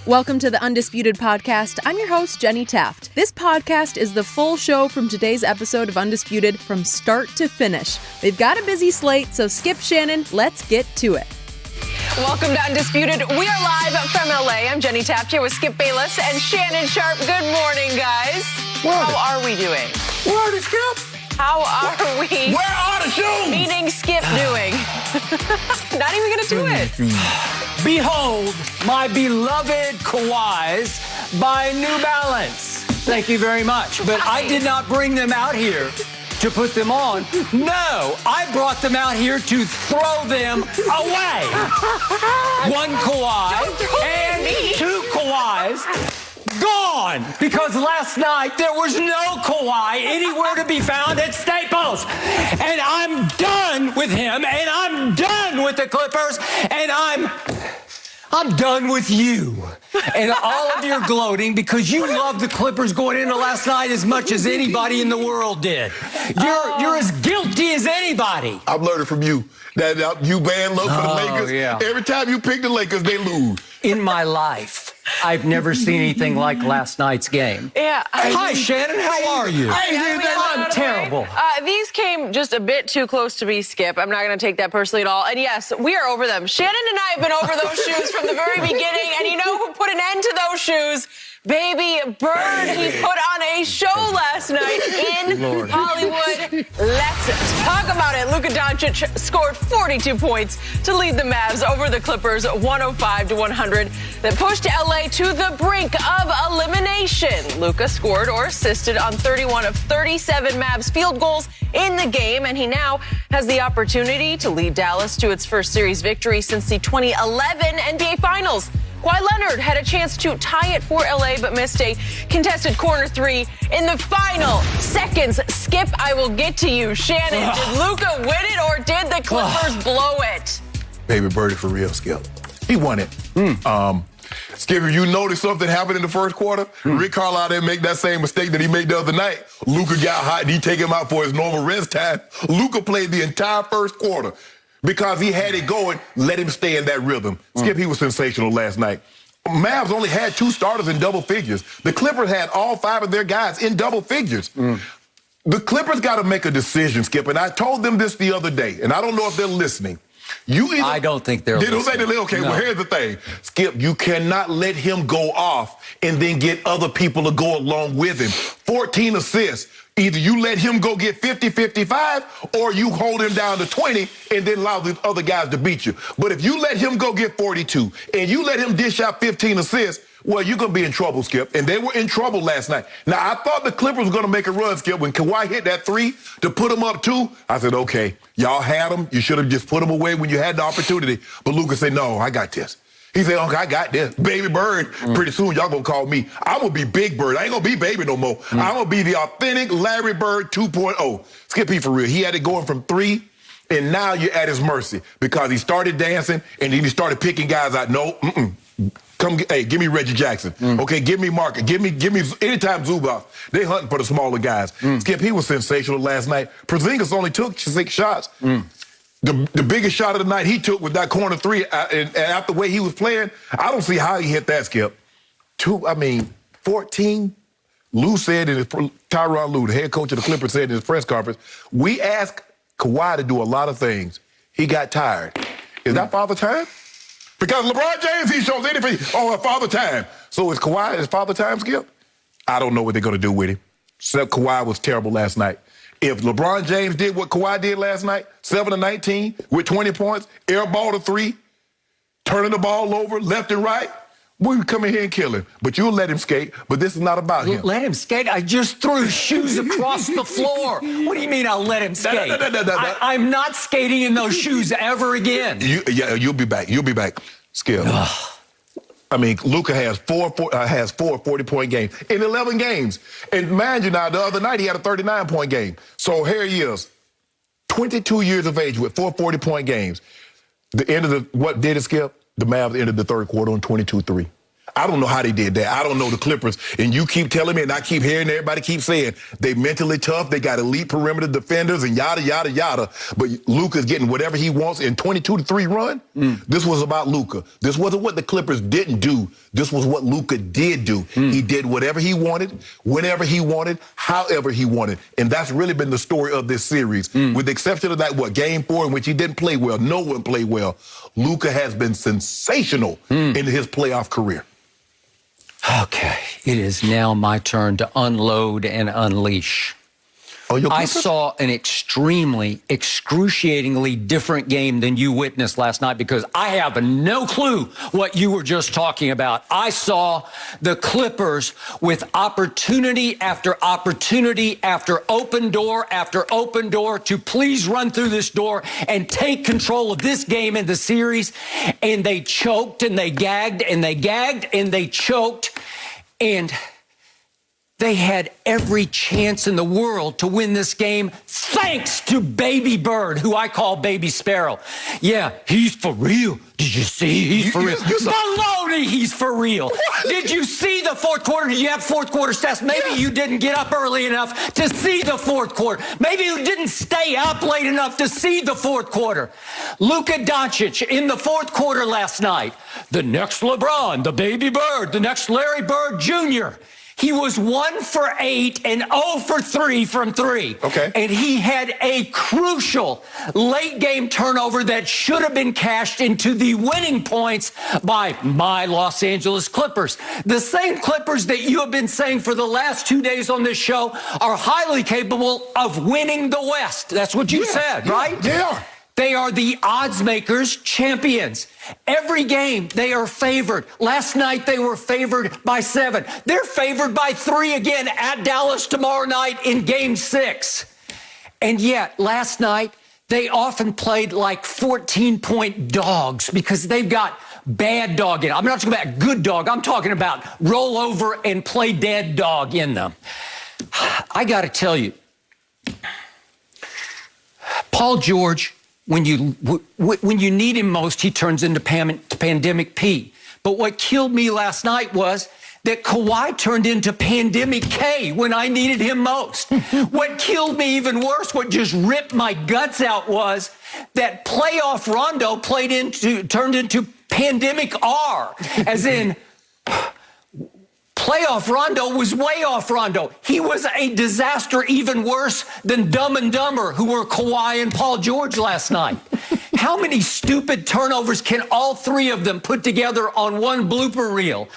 Welcome to the Undisputed podcast. I'm your host, Jenny Taft. This podcast is the full show from today's episode of Undisputed from start to finish. They've got a busy slate, so Skip, Shannon, let's get to it. Welcome to Undisputed. We are live from LA. I'm Jenny Taft here with Skip Bayless and Shannon Sharpe. Good morning, guys. How are we doing? Where are the Skip? How are we? Where are the shoes? Meaning Skip doing. Not even going to do it. Behold, my beloved Kawhis by New Balance. Thank you very much. But I did not bring them out here to put them on. No, I brought them out here to throw them away. One Kawhi and two Kawhis gone, because last night there was no Kawhi anywhere to be found at Staples. And I'm done with him, and I'm done with the Clippers, and I'm done with you and all of your gloating because you loved the Clippers going into last night as much as anybody in the world did. You're as guilty as anybody. I've learned it from you. That you banned love for the Lakers. Yeah. Every time you pick the Lakers, they lose. In my life, I've never seen anything like last night's game. Yeah. Hi, Shannon. How are you? I'm terrible. These came just a bit too close to me, Skip. I'm not going to take that personally at all. And yes, we are over them. Shannon and I have been over those shoes from the very beginning. And you know who put an end to those shoes? Baby Bird. He put on a show last night in Hollywood. Let's talk about it. Luka Dončić scored 42 points to lead the Mavs over the Clippers 105-100 that pushed LA to the brink of elimination. Luka scored or assisted on 31 of 37 Mavs field goals in the game, and he now has the opportunity to lead Dallas to its first series victory since the 2011 NBA Finals. Kawhi Leonard had a chance to tie it for LA, but missed a contested corner three in the final seconds. Skip, I will get to you. Shannon, did Luka win it or did the Clippers blow it? Baby Birdie for real, Skip. He won it. Skip, if you noticed something happened in the first quarter, Rick Carlisle didn't make that same mistake that he made the other night. Luka got hot and he take him out for his normal rest time. Luka played the entire first quarter. Because he had it going, let him stay in that rhythm. Skip, he was sensational last night. Mavs only had two starters in double figures. The Clippers had all five of their guys in double figures. The Clippers got to make a decision, Skip, and I told them this the other day, and I don't know if they're listening. I don't think they're listening. Okay, well, here's the thing. Skip, you cannot let him go off and then get other people to go along with him. 14 assists. Either you let him go get 50, 55, or you hold him down to 20 and then allow the other guys to beat you. But if you let him go get 42 and you let him dish out 15 assists, well, you're going to be in trouble, Skip. And they were in trouble last night. Now, I thought the Clippers were going to make a run, Skip. When Kawhi hit that three to put him up 2, I said, okay, y'all had him. You should have just put him away when you had the opportunity. But Luka said, no, I got this. He said, okay, I got this. Baby Bird, pretty soon y'all gonna call me. I'm gonna be Big Bird. I ain't gonna be Baby no more. I'm gonna be the authentic Larry Bird 2.0. Skip, he for real. He had it going from 3, and now you're at his mercy because he started dancing and then he started picking guys out. No, hey, give me Reggie Jackson. Okay, give me Mark. Give me anytime Zubac. They hunting for the smaller guys. Skip, he was sensational last night. Porzingis only took 6 shots. The biggest shot of the night he took with that corner three, and after the way he was playing, I don't see how he hit that, Skip. 14. Lou said in his, Tyronn Lue, the head coach of the Clippers, said in his press conference, we asked Kawhi to do a lot of things. He got tired. Is that father time? Because LeBron James, he shows anything. Oh, father time. So is Kawhi his father time, Skip? I don't know what they're going to do with him. Except Kawhi was terrible last night. If LeBron James did what Kawhi did last night, 7 of 19 with 20 points, air ball to 3, turning the ball over left and right, we would come in here and kill him. But you'll let him skate, but this is not about him. Let him skate? I just threw shoes across the floor. What do you mean I'll let him skate? I'm not skating in those shoes ever again. You'll be back. You'll be back. Skip. I mean, Luka has four 40-point games in 11 games. And mind you now, the other night he had a 39-point game. So here he is, 22 years of age with 4 40-point games. The end of what did it, Skip? The Mavs ended the third quarter on 22-3. I don't know how they did that. I don't know the Clippers. And you keep telling me, and I keep hearing everybody keep saying they mentally tough. They got elite perimeter defenders and yada, yada, yada. But Luka's getting whatever he wants in 22-3 run. This was about Luka. This wasn't what the Clippers didn't do. This was what Luka did do. He did whatever he wanted, whenever he wanted, however he wanted. And that's really been the story of this series. With the exception of that, Game 4 in which he didn't play well. No one played well. Luka has been sensational in his playoff career. Okay, it is now my turn to unload and unleash. I saw an extremely, excruciatingly different game than you witnessed last night because I have no clue what you were just talking about. I saw the Clippers with opportunity after opportunity after open door to please run through this door and take control of this game and the series. And they choked and they gagged and they gagged and they choked. And they had every chance in the world to win this game thanks to Baby Bird, who I call Baby Sparrow. Yeah, he's for real. Did you see? He's for real. Baloney, he's for real. Did you see the fourth quarter? Did you have fourth quarter stats? Maybe you didn't get up early enough to see the fourth quarter. Maybe you didn't stay up late enough to see the fourth quarter. Luka Dončić in the fourth quarter last night. The next LeBron, the Baby Bird, the next Larry Bird Jr., he was 1 for 8 and 0 for 3 from 3. Okay. And he had a crucial late game turnover that should have been cashed into the winning points by my Los Angeles Clippers. The same Clippers that you have been saying for the last 2 days on this show are highly capable of winning the West. That's what you said, right? They are. They are the odds makers champions. Every game they are favored. Last night they were favored by 7. They're favored by 3 again at Dallas tomorrow night in Game 6. And yet last night they often played like 14-point dogs because they've got bad dog in it. I'm not talking about good dog. I'm talking about roll over and play dead dog in them. I got to tell you, Paul George, when you need him most, he turns into Pandemic P. But what killed me last night was that Kawhi turned into Pandemic K when I needed him most. What killed me even worse, what just ripped my guts out was that playoff Rondo turned into Pandemic R, as in playoff Rondo was way off Rondo. He was a disaster even worse than Dumb and Dumber, who were Kawhi and Paul George last night. How many stupid turnovers can all three of them put together on one blooper reel?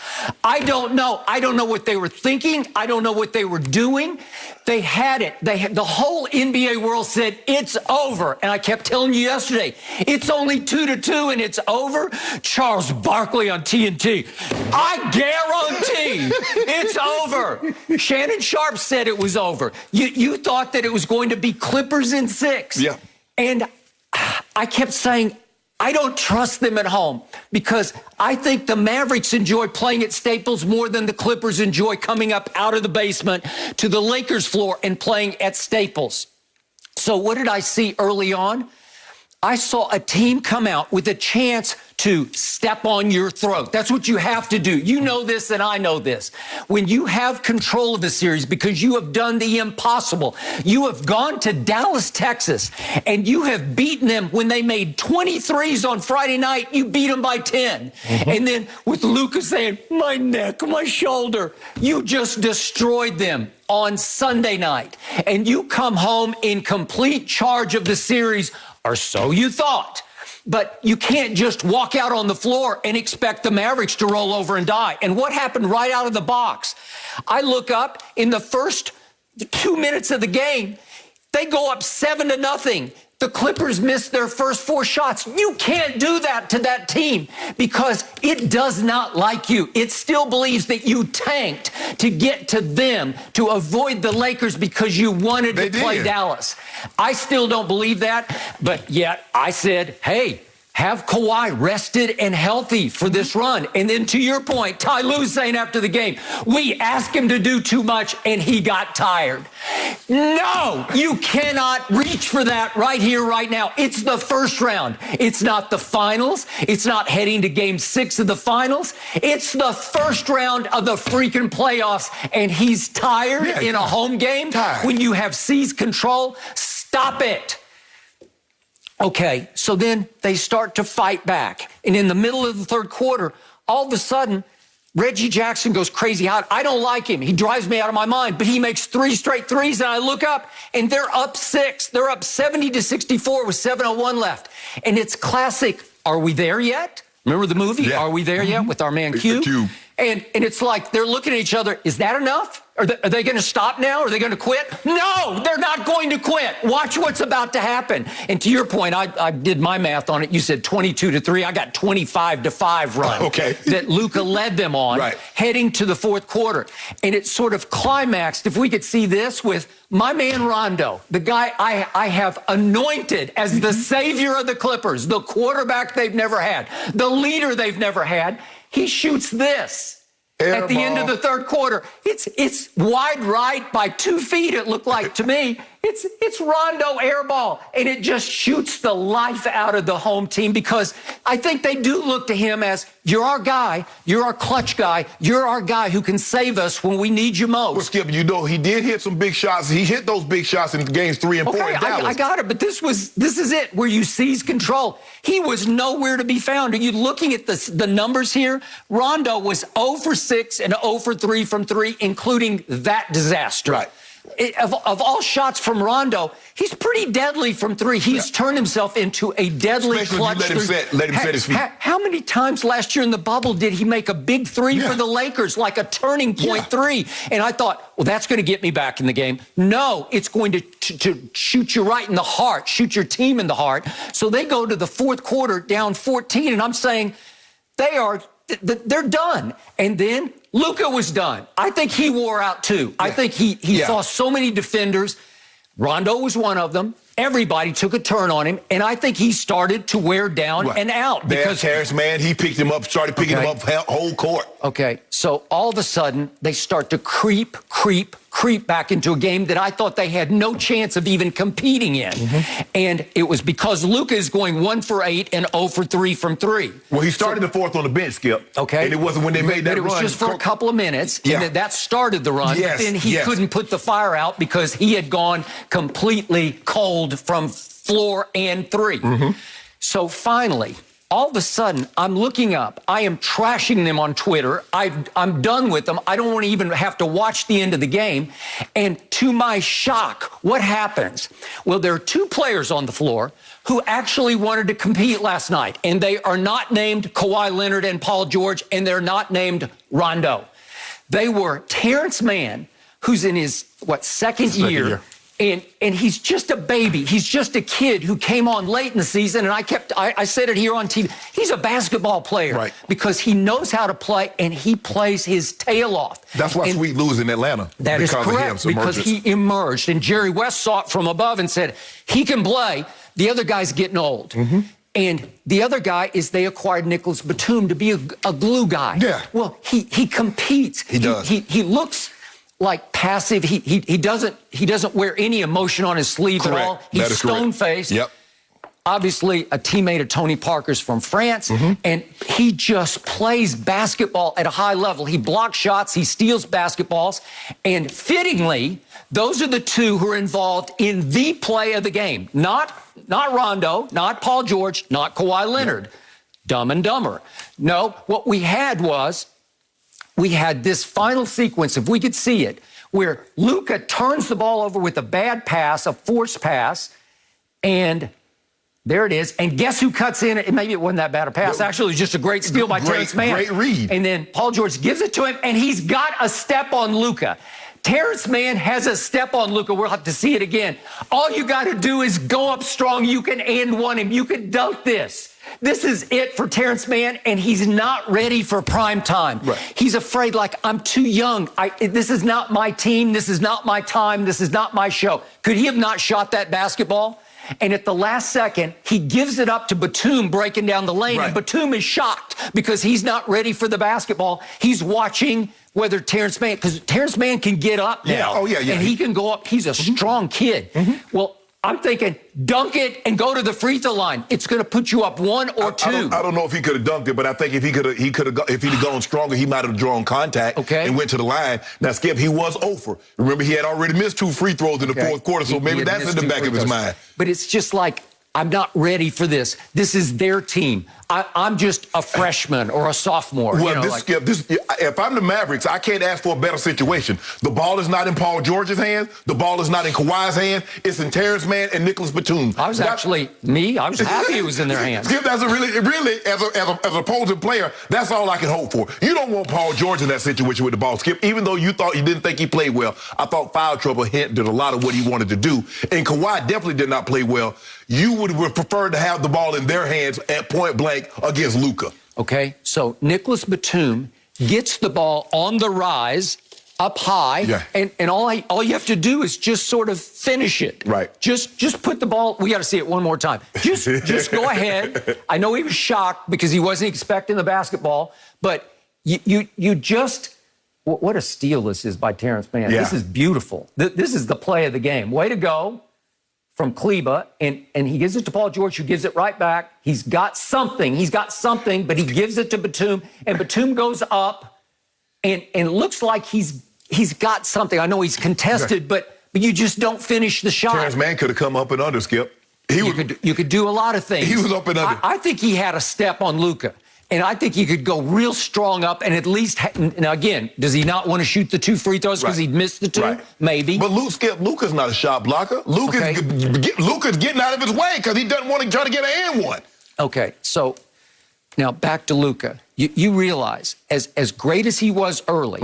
I don't know. I don't know what they were thinking. I don't know what they were doing. They had it. The whole NBA world said, it's over. And I kept telling you yesterday, it's only 2-2 and it's over. Charles Barkley on TNT. I guarantee it's over. Shannon Sharpe said it was over. You thought that it was going to be Clippers in 6. Yeah. And I kept saying, I don't trust them at home because I think the Mavericks enjoy playing at Staples more than the Clippers enjoy coming up out of the basement to the Lakers floor and playing at Staples. So what did I see early on? I saw a team come out with a chance to step on your throat. That's what you have to do. You know this and I know this. When you have control of the series because you have done the impossible, you have gone to Dallas, Texas, and you have beaten them when they made 23s on Friday night, you beat them by 10. And then with Luka saying, my neck, my shoulder, you just destroyed them on Sunday night. And you come home in complete charge of the series, or so you thought. But you can't just walk out on the floor and expect the Mavericks to roll over and die. And what happened right out of the box? I look up in the first 2 minutes of the game, they go up 7-0. The Clippers missed their first 4 shots. You can't do that to that team because it does not like you. It still believes that you tanked to get to them, to avoid the Lakers because you wanted to play Dallas. I still don't believe that, but yet I said, hey, Have Kawhi rested and healthy for this run. And then to your point, Ty Lue's saying after the game, we asked him to do too much and he got tired. No, you cannot reach for that right here, right now. It's the first round. It's not the finals. It's not heading to game 6 of the finals. It's the first round of the freaking playoffs. And he's tired in a home game when you have seized control. Stop it. Okay, so then they start to fight back. And in the middle of the third quarter, all of a sudden, Reggie Jackson goes crazy hot. I don't like him. He drives me out of my mind. But he makes 3 straight threes, and I look up, and they're up 6. They're up 70-64 with 7:01 left. And it's classic, are we there yet? Remember the movie, Are We There Yet, with our man Q? And it's like they're looking at each other. Is that enough? Are they going to stop now? Are they going to quit? No, they're not going to quit. Watch what's about to happen. And to your point, I did my math on it. You said 22-3. I got 25-5 run that Luka led them on heading to the fourth quarter. And it sort of climaxed, if we could see this, with my man Rondo, the guy I have anointed as the savior of the Clippers, the quarterback they've never had, the leader they've never had. He shoots this. At the end of the third quarter, it's wide right by 2 feet, it looked like to me. It's Rondo air ball, and it just shoots the life out of the home team, because I think they do look to him as, you're our guy, you're our clutch guy, you're our guy who can save us when we need you most. Well, Skip, you know, he did hit some big shots. He hit those big shots in games 3 and 4 in Dallas. I got it, but this is it, where you seize control. He was nowhere to be found. Are you looking at the numbers here? Rondo was 0 for 6 and 0 for 3 from 3, including that disaster. Right. Of all shots from Rondo, he's pretty deadly from 3. He's turned himself into a deadly clutch. Let him set his feet. How many times last year in the bubble did he make a big 3 for the Lakers, like a turning point 3? And I thought, well, that's going to get me back in the game. No, it's going to shoot you right in the heart, shoot your team in the heart. So they go to the fourth quarter down 14, and I'm saying they're done. And then Luka was done. I think he wore out too. I think he saw so many defenders. Rondo was one of them. Everybody took a turn on him, and I think he started to wear down and out. Because Terrence, man, he picked him up, started picking him up whole court. Okay, so all of a sudden, they start to creep back into a game that I thought they had no chance of even competing in. And it was because Luka is going 1 for 8 and 0 for 3 from 3. Well, he started the fourth on the bench, Skip. Okay. And it wasn't when they made that run. It was just for a couple of minutes, and that started the run. But then he couldn't put the fire out because he had gone completely cold from floor and 3. So finally, all of a sudden, I'm looking up. I am trashing them on Twitter. I'm done with them. I don't want to even have to watch the end of the game. And to my shock, what happens? Well, there are 2 players on the floor who actually wanted to compete last night. And they are not named Kawhi Leonard and Paul George, and they're not named Rondo. They were Terrence Mann, who's in his, second year. And he's just a baby. He's just a kid who came on late in the season. And I said it here on TV. He's a basketball player because he knows how to play, and he plays his tail off. That's why Sweet Lou's in Atlanta. That is correct, because he emerged. And Jerry West saw it from above and said, he can play. The other guy's getting old. And the other guy is they acquired Nicholas Batum to be a glue guy. Well, he competes. He does. He looks like passive. He doesn't wear any emotion on his sleeve at all. He's stone-faced. Obviously, a teammate of Tony Parker's from France, and he just plays basketball at a high level. He blocks shots, he steals basketballs, and fittingly, those are the 2 who are involved in the play of the game. Not Rondo, not Paul George, not Kawhi Leonard. Dumb and Dumber. No, what we had was, we had this final sequence, if we could see it, where Luka turns the ball over with a bad pass, a forced pass, and there it is. And guess who cuts in? Maybe it wasn't that bad a pass. Actually, it was just a great steal by Terrence Mann. Great read. And then Paul George gives it to him, and he's got a step on Luka. Terrence Mann has a step on Luka. We'll have to see it again. All you got to do is go up strong. You can and one him. You can dunk this. This is it for Terrence Mann, and he's not ready for prime time. He's afraid, like, I'm too young. This is not my team. This is not my time. This is not my show. Could he have not shot that basketball? And at the last second, he gives it up to Batum breaking down the lane. Right. And Batum is shocked because he's not ready for the basketball. He's watching whether Terrence Mann, because Terrence Mann can get up now. Yeah. Oh, yeah. And he can go up. He's a strong kid. Well, I'm thinking, dunk it and go to the free throw line. It's going to put you up 1 or 2. I don't know if he could have dunked it, but I think if if he'd gone stronger, he might have drawn contact and went to the line. Now, Skip, he was over. Remember, he had already missed 2 free throws in the fourth quarter, so maybe that's in the back of his mind. But it's just like, I'm not ready for this. This is their team. I'm just a freshman or a sophomore. Well, Skip, if I'm the Mavericks, I can't ask for a better situation. The ball is not in Paul George's hands. The ball is not in Kawhi's hands. It's in Terrence Mann and Nicholas Batum. I was happy it was in their hands. Skip, that's really, as an opposing player, that's all I can hope for. You don't want Paul George in that situation with the ball, Skip. Even though you didn't think he played well, I thought foul trouble hindered a lot of what he wanted to do. And Kawhi definitely did not play well. You would have preferred to have the ball in their hands at point blank against Luka. Okay, so Nicholas Batum gets the ball on the rise up high, and all you have to do is just sort of finish it. Right. Just put the ball. We got to see it one more time. Just go ahead. I know he was shocked because he wasn't expecting the basketball, but you just. What a steal this is by Terrence Mann. Yeah. This is beautiful. This is the play of the game. Way to go. From Kleba, and he gives it to Paul George, who gives it right back. He's got something, but he gives it to Batum, and Batum goes up, and looks like he's got something. I know he's contested, but you just don't finish the shot. Terrence Mann could have come up and under, Skip. You could do a lot of things. He was up and under. I think he had a step on Luka. And I think he could go real strong up and at least, now again, does he not want to shoot the 2 free throws because he'd missed the 2? Right. Maybe. But Luka's not a shot blocker. Luka's getting out of his way because he doesn't want to try to get an and one. Okay, so now back to Luka. You realize, as great as he was early,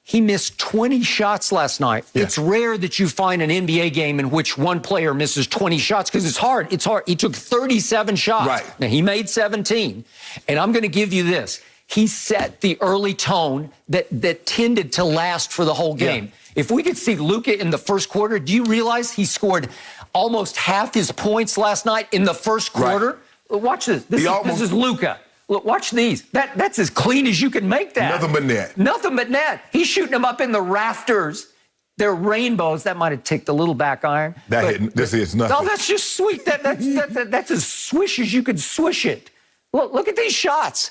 he missed 20 shots last night. Yeah. It's rare that you find an NBA game in which one player misses 20 shots because it's hard. It's hard. He took 37 shots. Right. Now, he made 17. And I'm going to give you this. He set the early tone that tended to last for the whole game. Yeah. If we could see Luka in the first quarter, do you realize he scored almost half his points last night in the first quarter? Right. Watch this. This is Luka. Look, watch these. That's as clean as you can make that. Nothing but net. Nothing but net. He's shooting them up in the rafters. They're rainbows. That might have ticked a little back iron. This is nothing. No, that's just sweet. That's as swish as you could swish it. Look at these shots.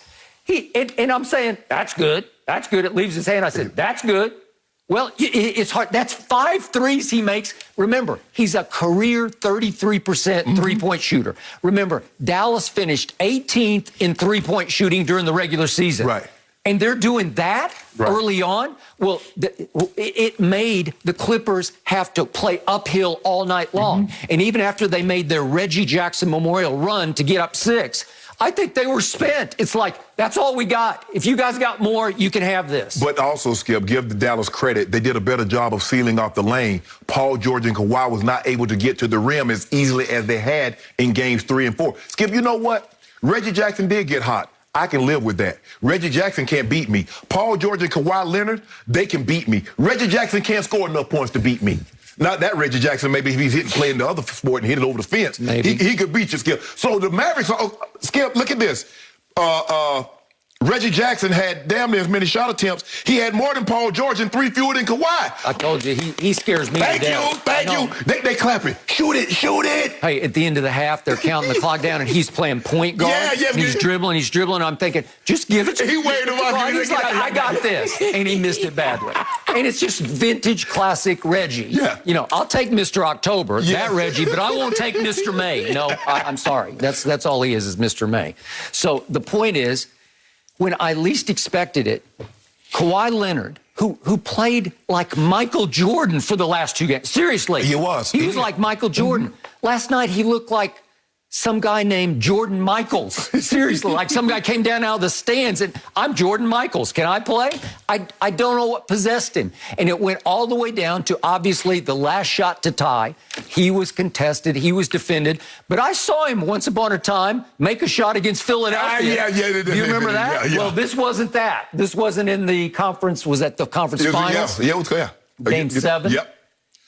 And I'm saying, that's good. That's good. It leaves his hand. I said, that's good. Well, it's hard. That's 5 threes he makes. Remember, he's a career 33% three-point shooter. Remember, Dallas finished 18th in three-point shooting during the regular season. Right. And they're doing that early on. Well, it made the Clippers have to play uphill all night long. And even after they made their Reggie Jackson Memorial run to get up 6, I think they were spent. It's like, that's all we got. If you guys got more, you can have this. But also, Skip, give the Dallas credit. They did a better job of sealing off the lane. Paul George and Kawhi was not able to get to the rim as easily as they had in games 3 and 4. Skip, you know what? Reggie Jackson did get hot. I can live with that. Reggie Jackson can't beat me. Paul George and Kawhi Leonard, they can beat me. Reggie Jackson can't score enough points to beat me. Not that Reggie Jackson, maybe if he's playing the other sport and hit it over the fence. Maybe. He could beat you, Skip. So the Mavericks, Skip, look at this. Reggie Jackson had damn near as many shot attempts. He had more than Paul George and 3 fewer than Kawhi. I told you, he scares me to death. Thank you. They clapping. Shoot it. Hey, at the end of the half, they're counting the clock down, and he's playing point guard. And he's dribbling. I'm thinking, just give it to He waited about He's like, I got this. And he missed it badly. And it's just vintage classic Reggie. Yeah. You know, I'll take Mr. October, that Reggie, but I won't take Mr. May. No, I'm sorry. That's all he is Mr. May. So the point is, when I least expected it, Kawhi Leonard, who played like Michael Jordan for the last 2 games. Seriously. He was. He was like Michael Jordan. Last night, he looked like some guy named Jordan Michaels. Seriously, like some guy came down out of the stands and, I'm Jordan Michaels. Can I play? I don't know what possessed him. And it went all the way down to, obviously, the last shot to tie. He was contested. He was defended. But I saw him once upon a time make a shot against Philadelphia. Do you remember that? Yeah. Well, this wasn't that. This wasn't in the conference. Was at the conference finals? Yeah, it was clear. Game 7? Yep.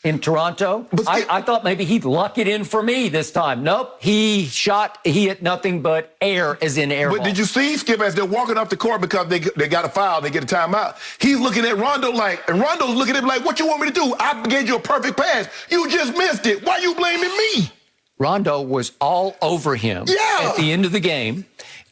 in Toronto. I thought maybe he'd luck it in for me this time. Nope. He hit nothing but air, as in air. But did you see, Skip, as they're walking up the court because they got a foul, they get a timeout, he's looking at Rondo and Rondo's looking at him like, what you want me to do? I gave you a perfect pass. You just missed it. Why are you blaming me? Rondo was all over him at the end of the game.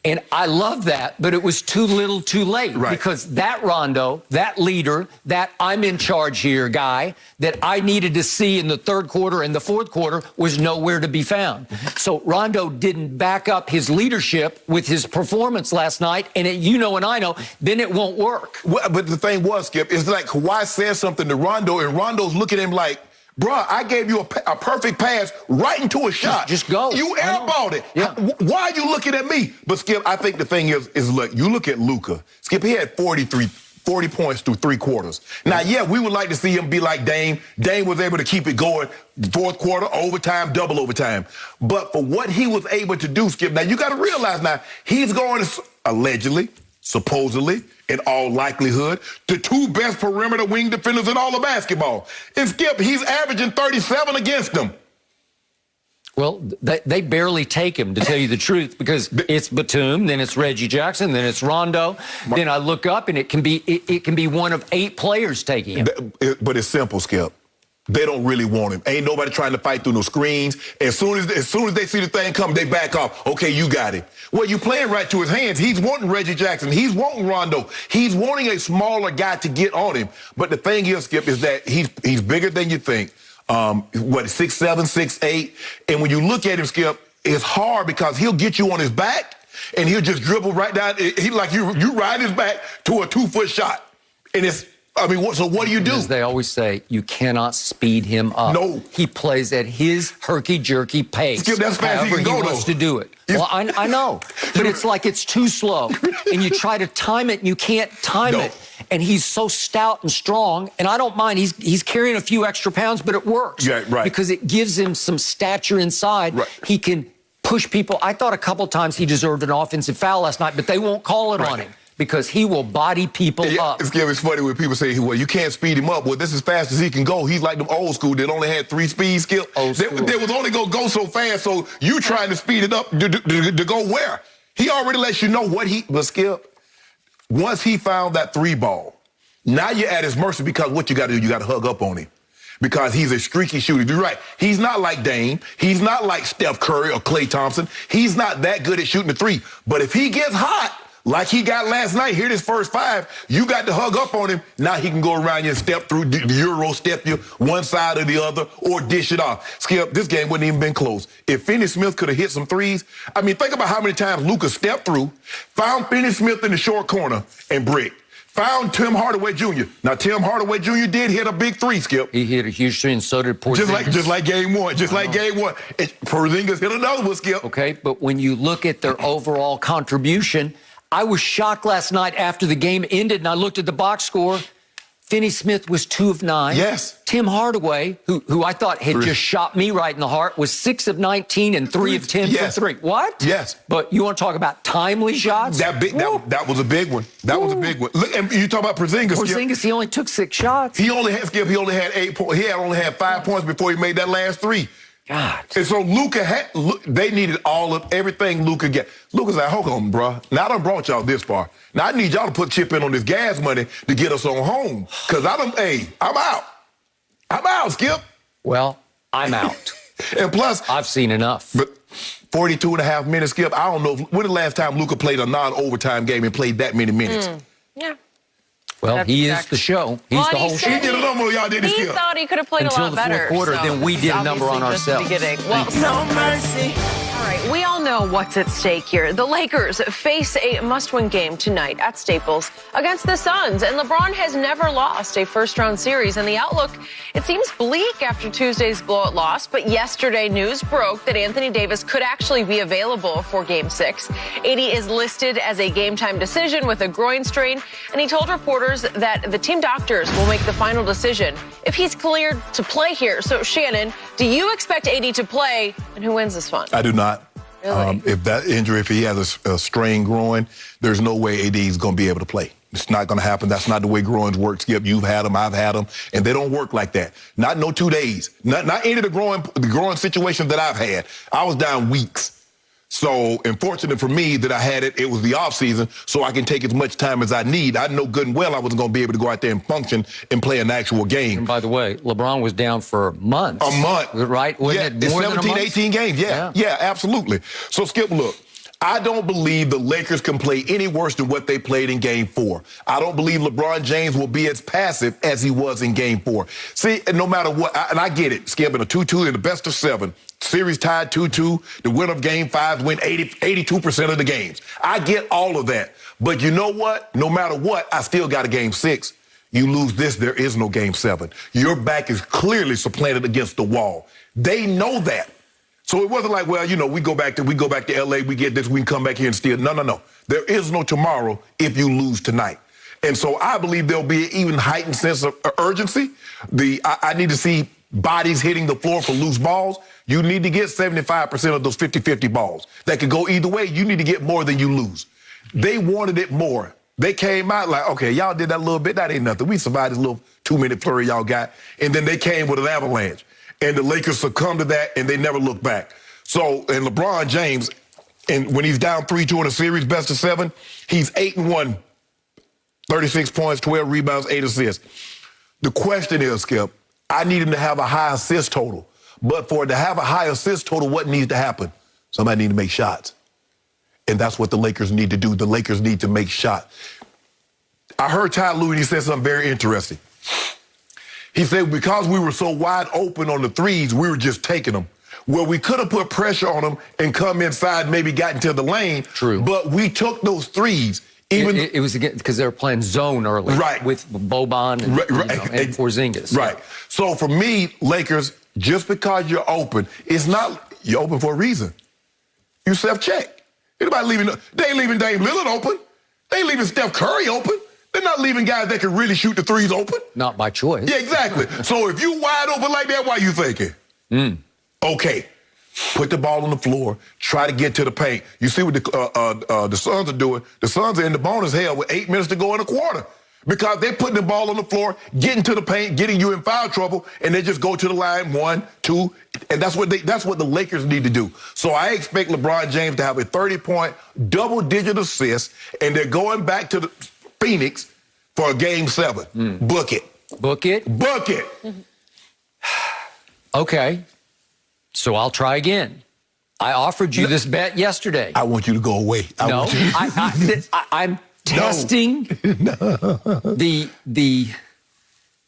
And I love that, but it was too little too late. Right. Because that Rondo, that leader, that I'm in charge here guy that I needed to see in the third quarter and the fourth quarter was nowhere to be found. So Rondo didn't back up his leadership with his performance last night. And you know and I know, then it won't work. Well, but the thing was, Skip, it's like Kawhi said something to Rondo, and Rondo's looking at him like, bruh, I gave you a perfect pass right into a shot. Just go. You airballed it. Yeah. Why are you looking at me? But, Skip, I think the thing is look, you look at Luka. Skip, he had 40 points through 3 quarters. Now, we would like to see him be like Dame. Dame was able to keep it going. Fourth quarter, overtime, double overtime. But for what he was able to do, Skip, now you got to realize now, he's going to, allegedly, supposedly, in all likelihood, the 2 best perimeter wing defenders in all of basketball. And Skip, he's averaging 37 against them. Well, they barely take him, to tell you the truth, because it's Batum, then it's Reggie Jackson, then it's Rondo. Then I look up, and it can be one of 8 players taking him. But it's simple, Skip. They don't really want him. Ain't nobody trying to fight through no screens. As soon as they see the thing come, they back off. Okay, you got it. Well, you playing right to his hands. He's wanting Reggie Jackson. He's wanting Rondo. He's wanting a smaller guy to get on him. But the thing is, Skip, is that he's bigger than you think. 6'7", 6'8", and when you look at him, Skip, it's hard because he'll get you on his back and he'll just dribble right down. He like you ride his back to a 2-foot shot, and it's. I mean, so what do you do? As they always say, you cannot speed him up. No. He plays at his herky-jerky pace. Skip, that's fast however he can go, wants though. to do it. Well, I know. But it's like it's too slow. And you try to time it, and you can't time it. And he's so stout and strong. And I don't mind. He's carrying a few extra pounds, but it works. Yeah, right. Because it gives him some stature inside. Right. He can push people. I thought a couple times he deserved an offensive foul last night, but they won't call it on him. Because he will body people up. It's funny when people say, well, you can't speed him up. Well, this is as fast as he can go. He's like them old school that only had 3 speed skills. They was only going to go so fast, so you trying to speed it up to go where? He already lets you know what but Skip, once he found that 3 ball, now you're at his mercy because what you got to do, you got to hug up on him. Because he's a streaky shooter. You're right. He's not like Dame. He's not like Steph Curry or Klay Thompson. He's not that good at shooting the 3. But if he gets hot, like he got last night, hit his first 5, you got to hug up on him. Now he can go around you and step through the Euro, step you one side or the other, or dish it off. Skip, this game wouldn't even been close. If Finney-Smith could have hit some 3s, I mean, think about how many times Luka stepped through, found Finney-Smith in the short corner, and bricked. Found Tim Hardaway Jr. Now, Tim Hardaway Jr. did hit a big 3, Skip. He hit a huge 3, and so did Porzingis. Just like game 1. Porzingis hit another one, Skip. Okay, but when you look at their overall contribution, I was shocked last night after the game ended, and I looked at the box score. Finney-Smith was 2 of 9. Yes. Tim Hardaway, who I thought had just shot me right in the heart, was 6 of 19 and 3 of 10 for 3. What? Yes. But you want to talk about timely shots? That was a big one. That was a big one. Look, and you talk about Porzingis. Porzingis, he only took 6 shots. He only had 8 points. He only had 5 points before he made that last 3. God. And so they needed everything Luka get. Luka's like, hold on, bro. Now I done brought y'all this far. Now I need y'all to put chip in on this gas money to get us on home. Because I'm out. I'm out, Skip. Well, I'm out. And plus, I've seen enough. But 42 and a half minutes, Skip. I don't know. When the last time Luka played a non-overtime game and played that many minutes? Yeah. Well, he is the show. He's the whole show. He did a number, y'all didn't He Skip. thought he could have played Until a lot better. Until the fourth quarter, then we did a number on ourselves. Well, no mercy. All right, we all know what's at stake here. The Lakers face a must-win game tonight at Staples against the Suns, and LeBron has never lost a first-round series, and the outlook, it seems bleak after Tuesday's blowout loss, but yesterday news broke that Anthony Davis could actually be available for Game 6. AD is listed as a game-time decision with a groin strain, and he told reporters that the team doctors will make the final decision if he's cleared to play here. So, Shannon, do you expect AD to play, and who wins this one? I do not. Really? If that injury, if he has a strained groin, there's no way AD is going to be able to play. It's not going to happen. That's not the way growing works, Skip. You've had them, I've had them, and they don't work like that. Not no 2 days. Not any of the growing situations that I've had. I was down weeks. So, unfortunate for me that I had it was the off season, so I can take as much time as I need. I know good and well I wasn't going to be able to go out there and function and play an actual game. And by the way, LeBron was down for months. A month. Right? Wasn't it more 17, than a month? 18 games. Yeah, absolutely. So, Skip, look. I don't believe the Lakers can play any worse than what they played in Game 4. I don't believe LeBron James will be as passive as he was in Game 4. See, no matter what, and I get it, Skip, in a 2-2 in the best of 7, series tied 2-2, the winner of Game 5 win 82% of the games. I get all of that. But you know what? No matter what, I still got a Game 6. You lose this, there is no Game 7. Your back is clearly supplanted against the wall. They know that. So it wasn't like, well, you know, we go back to LA, we get this, we can come back here and steal. No. There is no tomorrow if you lose tonight. And so I believe there'll be an even heightened sense of urgency. I need to see bodies hitting the floor for loose balls. You need to get 75% of those 50-50 balls. That could go either way. You need to get more than you lose. They wanted it more. They came out like, okay, y'all did that a little bit. That ain't nothing. We survived this little 2-minute flurry y'all got. And then they came with an avalanche. And the Lakers succumbed to that, and they never looked back. So, and LeBron James, and when he's down 3-2 in a series, best of 7, he's 8-1, 36 points, 12 rebounds, 8 assists. The question is, Skip, I need him to have a high assist total. But for it to have a high assist total, what needs to happen? Somebody needs to make shots. And that's what the Lakers need to do. The Lakers need to make shots. I heard Ty Lue, and he said something very interesting. He said, because we were so wide open on the threes, we were just taking them. Well, we could have put pressure on them and come inside, maybe got into the lane. True. But we took those threes. It was because they were playing zone early. Right. With Boban and, and Porzingis. Right. So for me, Lakers, just because you're open, it's not, you're open for a reason. You self-check. Anybody leaving, they ain't leaving Dame Lillard open. They ain't leaving Steph Curry open. They're not leaving guys that can really shoot the threes open. Not by choice. Yeah, exactly. So if you wide open like that, why you thinking? Okay, put the ball on the floor, try to get to the paint. You see what the Suns are doing? The Suns are in the bonus hell with 8 minutes to go in a quarter because they're putting the ball on the floor, getting to the paint, getting you in foul trouble, and they just go to the line 1, 2, and that's what the Lakers need to do. So I expect LeBron James to have a 30-point, double-digit assist, and they're going back to the Phoenix for a Game 7. Book it. Book it? Book it. Okay. So I'll try again. I offered you this bet yesterday. I want you to go away. I'm testing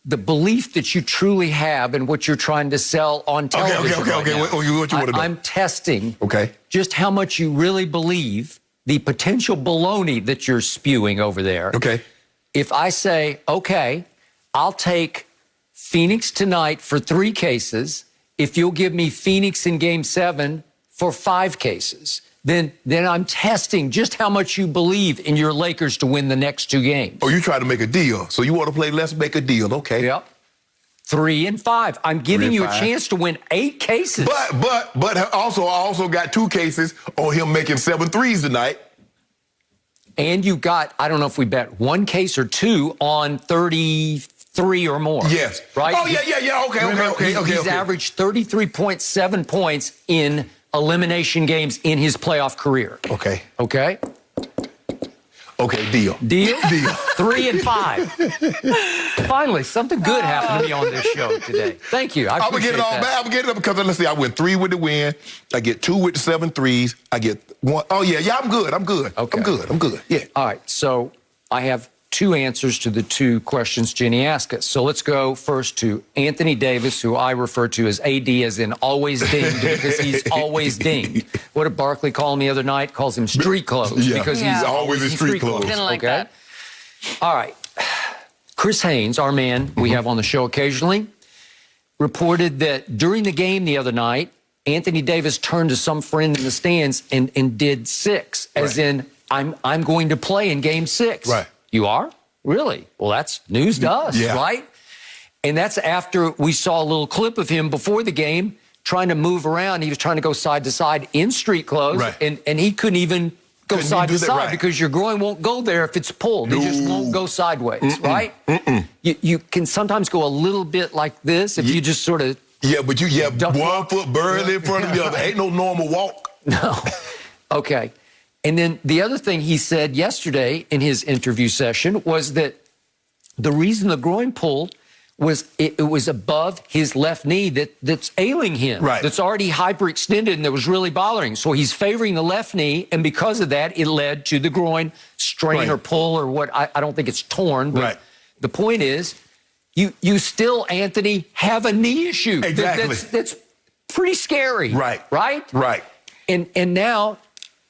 the belief that you truly have and what you're trying to sell on television. Okay. What you want to know? I'm testing Okay. just how much you really believe the potential baloney that you're spewing over there. Okay. If I say, okay, I'll take Phoenix tonight for 3 cases, if you'll give me Phoenix in Game 7 for 5 cases, then I'm testing just how much you believe in your Lakers to win the next 2 games. Oh, you try to make a deal. So you want to play, let's make a deal. Okay. Yep. 3 and 5. I'm giving you a chance to win 8 cases. But I also got 2 cases on him making 7 threes tonight. And you got, I don't know if we bet 1 case or 2 on 33 or more. Yes. Right? Oh, yeah. Okay. He's averaged 33.7 points in elimination games in his playoff career. Okay. Okay? Okay, deal. Deal? Deal. 3 and 5. Finally, something good happened to me on this show today. Thank you. I appreciate get it all that. back. I'm getting it up because let's see, I went 3 with the win. I get 2 with the 7 threes. I get 1. Oh yeah, I'm good. Okay. I'm good. Yeah. All right. So I have 2 answers to the 2 questions Jenny asked us. So let's go first to Anthony Davis, who I refer to as AD, as in always dinged, because he's always dinged. What did Barkley call him the other night? Calls him street clothes. Yeah. Because he's always in street clothes. Didn't like that. All right. Chris Haynes, our man we have on the show occasionally, reported that during the game the other night, Anthony Davis turned to some friend in the stands and did 6, as in, I'm going to play in Game 6. Right. You are? Really? Well, that's news to us, Yeah. right? And that's after we saw a little clip of him before the game trying to move around. He was trying to go side to side in street clothes, Right. and he couldn't even go Couldn't side you to do that? side Right. because your groin won't go there if it's pulled. It just won't go sideways, right? You can sometimes go a little bit like this if you just sort of... Yeah, but you have Duck one walk. foot buried in front of the other. Ain't no normal walk. No. Okay. And then the other thing he said yesterday in his interview session was that the reason the groin pulled was it was above his left knee that's ailing him. Right. That's already hyperextended and that was really bothering him. So he's favoring the left knee, and because of that, it led to the groin strain Right. or pull or what. I don't think it's torn, but Right. the point is you still, Anthony, have a knee issue. Exactly. That's pretty scary. Right. Right? Right. And now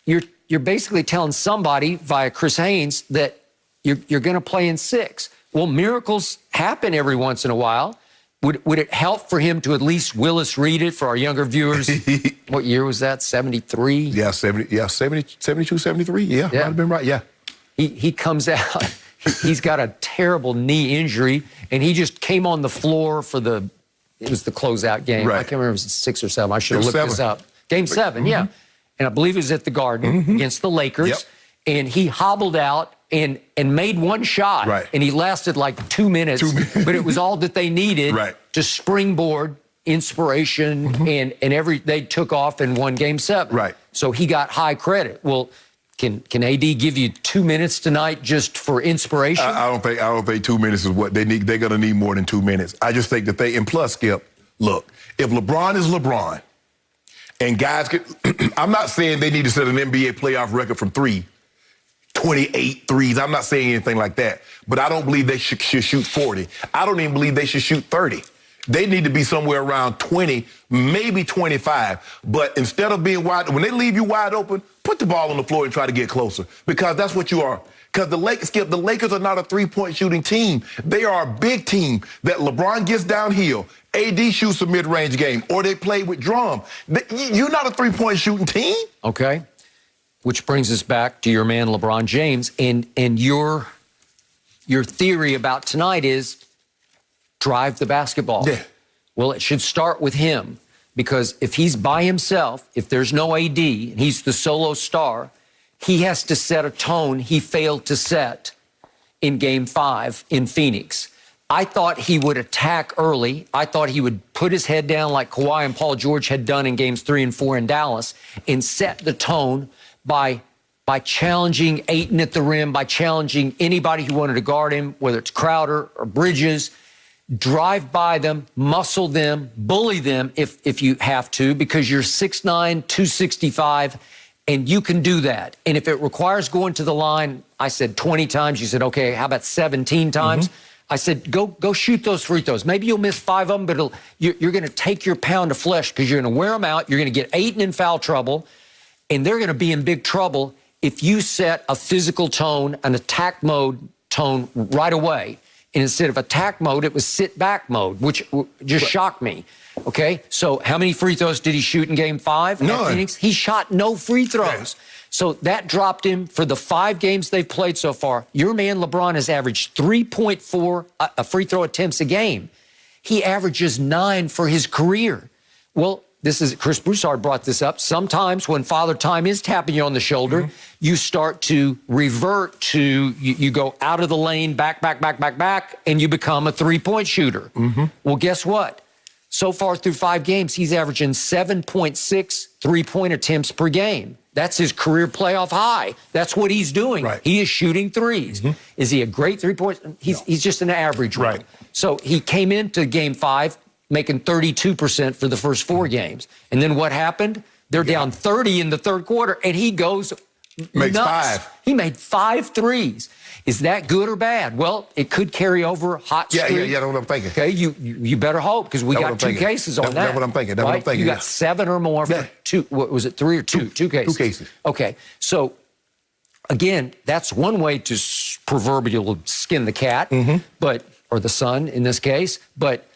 you're basically telling somebody via Chris Haynes that you're going to play in 6. Well, miracles happen every once in a while. Would it help for him to at least Willis Reed it for our younger viewers? What year was that? 73? Yeah, 72, 73. Yeah, might have been right. Yeah. He comes out. He's got a terrible knee injury, and he just came on the floor for it was the closeout game. Right. I can't remember if it was 6 or 7. I should have It was looked this 7. up. Game 7, yeah. And I believe it was at the Garden against the Lakers. Yep. And he hobbled out and made one shot. Right. And he lasted like 2 minutes. 2 minutes. But it was all that they needed Right. to springboard inspiration, and they took off and won Game 7. Right. So he got high credit. Well, can AD give you 2 minutes tonight just for inspiration? I don't think 2 minutes is what they need. They're gonna need more than 2 minutes. I just think that and plus, Skip, look, if LeBron is LeBron, and guys I'm not saying they need to set an NBA playoff record from 28 threes. I'm not saying anything like that. But I don't believe they should shoot 40. I don't even believe they should shoot 30. They need to be somewhere around 20, maybe 25. But instead of being wide, when they leave you wide open, put the ball on the floor and try to get closer. Because that's what you are. Because the Lakers are not a three-point shooting team. They are a big team that LeBron gets downhill. AD shoots a mid-range game, or they play with Drum. You're not a three-point shooting team. Okay. Which brings us back to your man, LeBron James. And your theory about tonight is drive the basketball. Yeah. Well, it should start with him, because if he's by himself, if there's no AD, and he's the solo star, he has to set a tone he failed to set in Game 5 in Phoenix. I thought he would attack early. I thought he would put his head down like Kawhi and Paul George had done in Games 3 and 4 in Dallas and set the tone by challenging Ayton at the rim, by challenging anybody who wanted to guard him, whether it's Crowder or Bridges. Drive by them, muscle them, bully them if you have to, because you're 6'9", 265, and you can do that. And if it requires going to the line, I said 20 times. You said, okay, how about 17 times? I said, go shoot those free throws. Maybe you'll miss 5 of them, but you're going to take your pound of flesh because you're going to wear them out. You're going to get Ayton in foul trouble, and they're going to be in big trouble if you set a physical tone, an attack mode tone right away. And instead of attack mode, it was sit back mode, which just shocked me. Okay, so how many free throws did he shoot in Game 5 at Phoenix? He shot no free throws. Right. So that dropped him for the 5 games they've played so far. Your man LeBron has averaged 3.4 free throw attempts a game. He averages 9 for his career. Well, Chris Broussard brought this up. Sometimes when Father Time is tapping you on the shoulder, you start to revert to, you go out of the lane, back, and you become a three-point shooter. Well, guess what? So far through 5 games, he's averaging 7.6 three-point attempts per game. That's his career playoff high. That's what he's doing. Right. He is shooting threes. Is he a great three-point? He's just an average one. Right. So he came into Game 5 making 32% for the first 4 games. And then what happened? They're down 30 in the third quarter, and he goes Makes nuts. 5. He made 5 threes. Is that good or bad? Well, it could carry over hot streak. Yeah, that's what I'm thinking. Okay, you better hope, because we got 2 cases on that. That's what I'm thinking. That's what I'm thinking. You got 7 or more for 2. What was it, 3 or 2? 2 cases. 2 cases. Okay, so again, that's one way to proverbially skin the cat, or the son in this case. But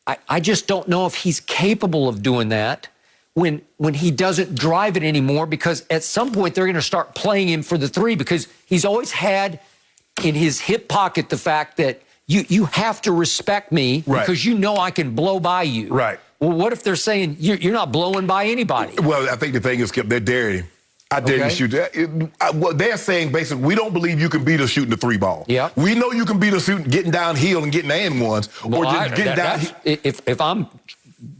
I just don't know if he's capable of doing that when he doesn't drive it anymore, because at some point they're going to start playing him for the 3, because he's always had in his hip pocket the fact that you have to respect me because you know I can blow by you. Right. Well, what if they're saying you're not blowing by anybody? Well, I think the thing is, they're daring him. I dare you shoot that. What they're saying, basically, we don't believe you can beat us shooting the 3 ball. Yeah. We know you can beat us shooting, getting downhill and getting and ones, well, or just getting down. If I'm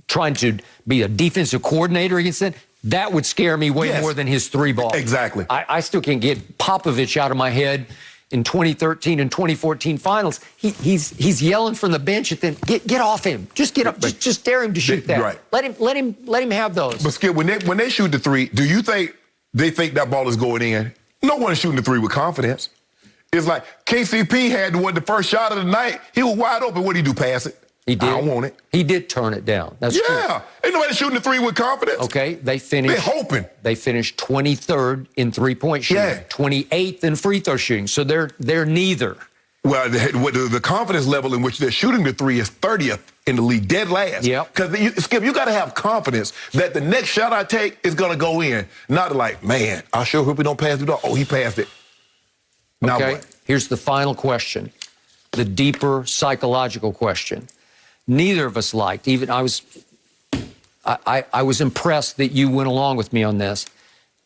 trying to be a defensive coordinator against it, that would scare me way more than his 3 ball. Exactly. I still can't get Popovich out of my head. In 2013 and 2014 finals, he's yelling from the bench at them, get off him. Just get up. Just dare him to shoot that. Right. Let him have those. But Skip, when they shoot the 3, do you think they think that ball is going in? No one is shooting the 3 with confidence. It's like KCP had the first shot of the night. He was wide open. What did he do? Pass it. He did. I don't want it. He did turn it down. That's true. Yeah. Ain't nobody shooting the 3 with confidence. Okay, they finished. They're hoping. They finished 23rd in 3-point shooting, 28th in free throw shooting. So they're neither. Well, the confidence level in which they're shooting the 3 is 30th in the league, dead last. Yep. Because, Skip, you got to have confidence that the next shot I take is going to go in. Not like, man, I sure hope he don't pass it. Oh, he passed it. Now Okay, what? here's the final question, the deeper psychological question. Neither of us liked, even I was impressed that you went along with me on this.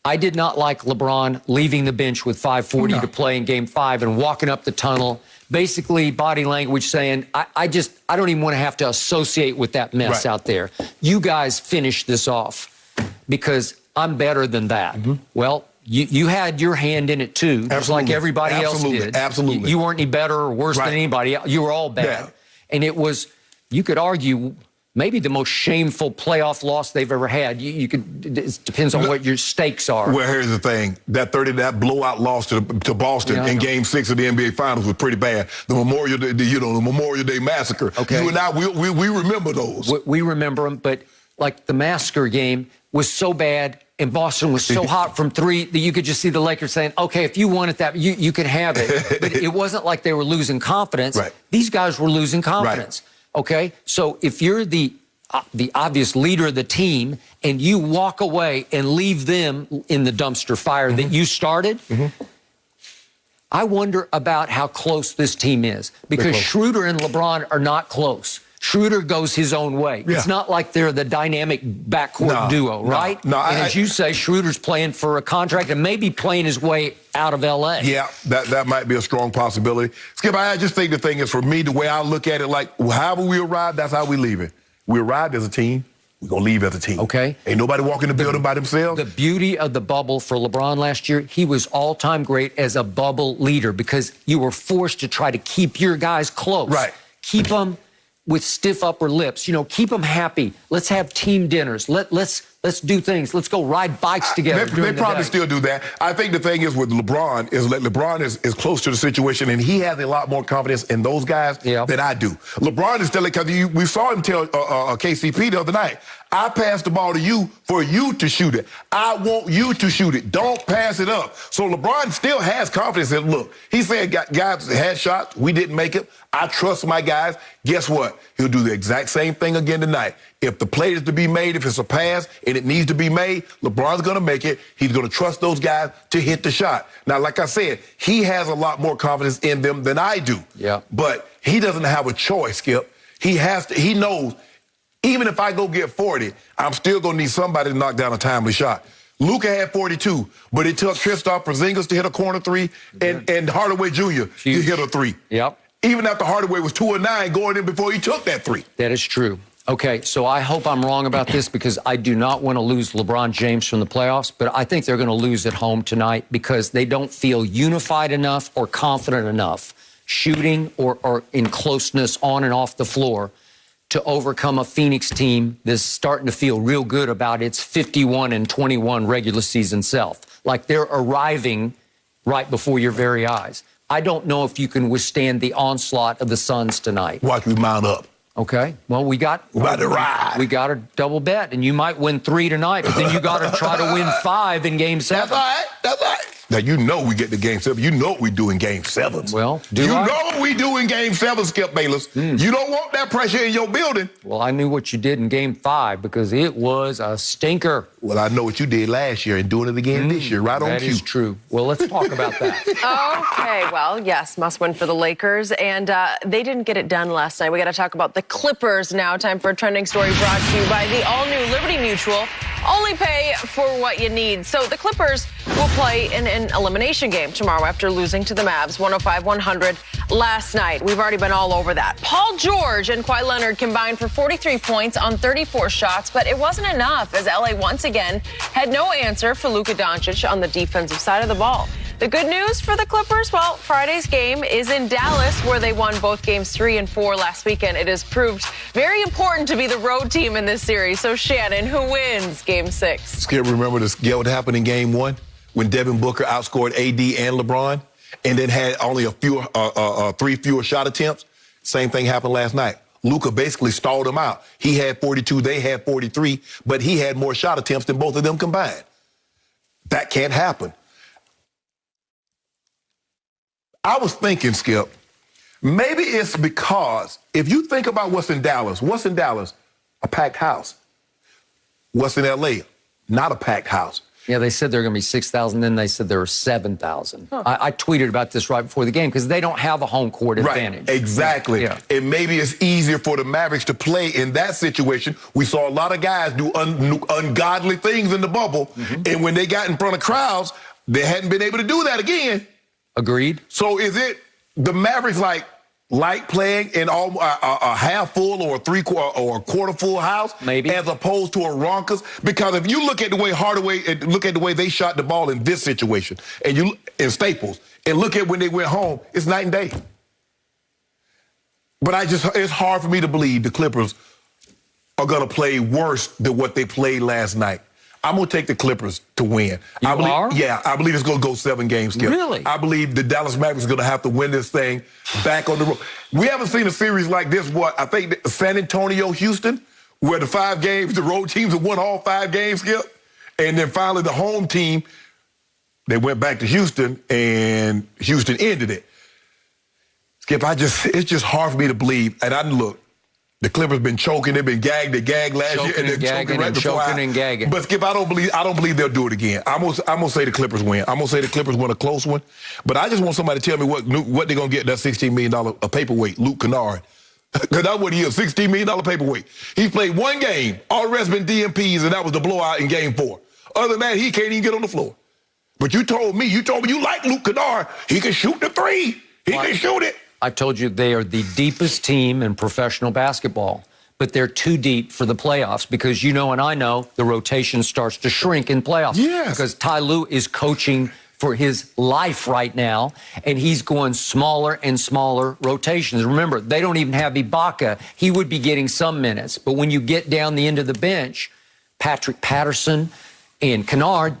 I did not like LeBron leaving the bench with 5:40 to play in Game 5 and walking up the tunnel, basically body language saying, I don't even want to have to associate with that mess out there. You guys finish this off because I'm better than that. Well, you had your hand in it too, just like everybody else did. Absolutely. You weren't any better or worse than anybody else. You were all bad. Yeah. And it was, you could argue, maybe the most shameful playoff loss they've ever had. You could. It depends on what your stakes are. Well, here's the thing: that blowout loss to Boston in Game 6 of the NBA Finals was pretty bad. The Memorial Day, the Memorial Day massacre. Okay. You and I, we remember those. We remember them, but like the massacre game was so bad, and Boston was so hot from 3 that you could just see the Lakers saying, "Okay, if you wanted that, you can have it." But it wasn't like they were losing confidence. Right. These guys were losing confidence. Right. Okay, so if you're the obvious leader of the team and you walk away and leave them in the dumpster fire that you started, I wonder about how close this team is, because Schroeder and LeBron are not close. Schroeder goes his own way. Yeah. It's not like they're the dynamic backcourt duo, right? No, and as you say, Schroeder's playing for a contract and maybe playing his way out of L.A. Yeah, that might be a strong possibility. Skip, I just think the thing is, for me, the way I look at it, like, however we arrive, that's how we leave it. We arrived as a team. We're going to leave as a team. Okay. Ain't nobody walking the building by themselves. The beauty of the bubble for LeBron last year, he was all-time great as a bubble leader because you were forced to try to keep your guys close. Right. Keep them with stiff upper lips. Keep them happy. Let's have team dinners. Let's do things. Let's go ride bikes together. They probably still do that. I think the thing is with LeBron is that LeBron is close to the situation, and he has a lot more confidence in those guys than I do. LeBron is still, because we saw him tell KCP the other night, I passed the ball to you for you to shoot it. I want you to shoot it. Don't pass it up. So LeBron still has confidence in, look, he said guys had shots. We didn't make it. I trust my guys. Guess what? He'll do the exact same thing again tonight. If the play is to be made, if it's a pass and it needs to be made, LeBron's going to make it. He's going to trust those guys to hit the shot. Now, like I said, he has a lot more confidence in them than I do. Yeah. But he doesn't have a choice, Skip. He knows, even if I go get 40, I'm still going to need somebody to knock down a timely shot. Luka had 42, but it took Kristaps Porzingis to hit a corner 3 and Hardaway Jr. to hit a 3. Yep. Even after Hardaway was 2 of 9 going in before he took that 3. That is true. Okay, so I hope I'm wrong about this because I do not want to lose LeBron James from the playoffs, but I think they're going to lose at home tonight because they don't feel unified enough or confident enough shooting or in closeness on and off the floor to overcome a Phoenix team that's starting to feel real good about its 51-21 regular season self. Like they're arriving right before your very eyes. I don't know if you can withstand the onslaught of the Suns tonight. Watch me mount up. Okay. Well, we got to ride. We got a double bet, and you might win 3 tonight, but then you got to try to win 5 in Game 7. That's all right. That's all right. Now, you know we get to Game 7. You know what we do in Game 7s. Well, you know what we do in Game 7, Skip Bayless. You don't want that pressure in your building. Well, I knew what you did in Game 5 because it was a stinker. Well, I know what you did last year and doing it again this year. Right on cue. That is true. Well, let's talk about that. Okay, well, yes, must win for the Lakers. And they didn't get it done last night. We got to talk about the Clippers now. Time for a trending story brought to you by the all-new Liberty Mutual. only pay for what you need. So the Clippers will play in an elimination game tomorrow after losing to the Mavs 105-100 last night. We've already been all over that. Paul George and Kawhi Leonard combined for 43 points on 34 shots, but it wasn't enough as LA once again had no answer for Luka Dončić on the defensive side of the ball. The good news for the Clippers, well, Friday's game is in Dallas, where they won both games 3 and 4 last weekend. It has proved very important to be the road team in this series. So, Shannon, who wins Game 6? Skip, remember what happened in Game 1 when Devin Booker outscored AD and LeBron and then had only 3 fewer shot attempts? Same thing happened last night. Luka basically stalled them out. He had 42, they had 43, but he had more shot attempts than both of them combined. That can't happen. I was thinking, Skip, maybe it's because if you think about what's in Dallas? A packed house. What's in LA? Not a packed house. Yeah, they said there were going to be 6,000. Then they said there were 7,000. I tweeted about this right before the game because they don't have a home court advantage. Right, exactly. Yeah. And maybe it's easier for the Mavericks to play in that situation. We saw a lot of guys do ungodly things in the bubble. And when they got in front of crowds, they hadn't been able to do that again. Agreed. So is it the Mavericks like playing in a half full or a quarter full house, maybe, as opposed to a Ronkers? Because if you look at the way look at the way they shot the ball in this situation, and you in Staples, and look at when they went home, it's night and day. But it's hard for me to believe the Clippers are going to play worse than what they played last night. I'm going to take the Clippers to win. Yeah, I believe it's going to go 7 games, Skip. Really? I believe the Dallas Mavericks are going to have to win this thing back on the road. We haven't seen a series like this, I think San Antonio, Houston, where the 5 games, the road teams have won all 5 games, Skip. And then finally the home team, they went back to Houston, and Houston ended it. Skip, it's just hard for me to believe. And look, the Clippers been choking. They've been gagged. They gagged last year, and they're choking right before. And gagging. But Skip, I don't believe they'll do it again. I'm gonna say the Clippers win. I'm gonna say the Clippers win a close one. But I just want somebody to tell me what they're gonna get that $16 million paperweight, Luke Kennard. Because that's what he is, $16 million paperweight. He played 1 game. All the rest been DMPs, and that was the blowout in Game 4. Other than that, he can't even get on the floor. But you told me you like Luke Kennard. He can shoot the 3. He can shoot it. I told you they are the deepest team in professional basketball, but they're too deep for the playoffs because you know and I know the rotation starts to shrink in playoffs. Yes. Because Ty Lue is coaching for his life right now, and he's going smaller and smaller rotations. Remember, they don't even have Ibaka. He would be getting some minutes. But when you get down the end of the bench, Patrick Patterson and Kennard,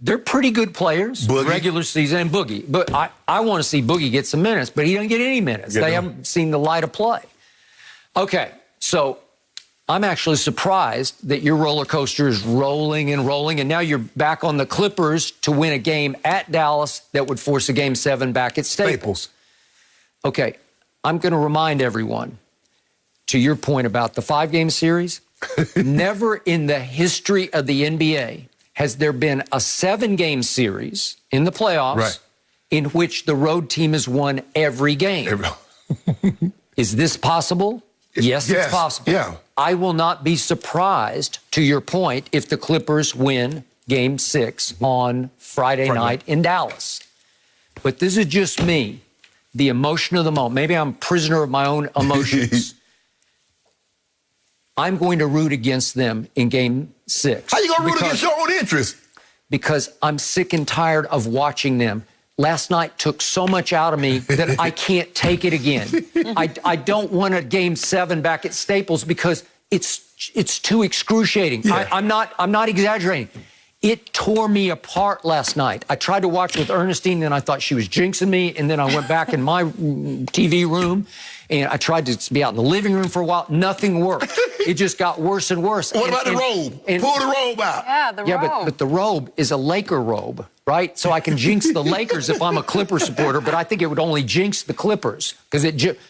they're pretty good players, Boogie. Regular season, and Boogie. But I want to see Boogie get some minutes, but he doesn't get any minutes. They haven't seen the light of play. Okay, so I'm actually surprised that your roller coaster is rolling, and now you're back on the Clippers to win a game at Dallas that would force a Game 7 back at Staples. Okay, I'm going to remind everyone, to your point about the 5-game series, never in the history of the NBA has there been a 7-game series in the playoffs in which the road team has won every game. Is this possible? Yes, it's possible. Yeah. I will not be surprised, to your point, if the Clippers win Game 6 on Friday night in Dallas. But this is just me, the emotion of the moment. Maybe I'm a prisoner of my own emotions. I'm going to root against them in Game 6. How you going to root against your own interest? Because I'm sick and tired of watching them. Last night took so much out of me that I can't take it again. I don't want a Game 7 back at Staples because it's too excruciating. Yeah. I'm not exaggerating. It tore me apart last night. I tried to watch with Ernestine, and I thought she was jinxing me, and then I went back in my TV room, and I tried to be out in the living room for a while. Nothing worked. It just got worse and worse. What about the robe? Pull the robe out. Yeah, the robe. But the robe is a Laker robe, right? So I can jinx the Lakers if I'm a Clipper supporter, but I think it would only jinx the Clippers. Because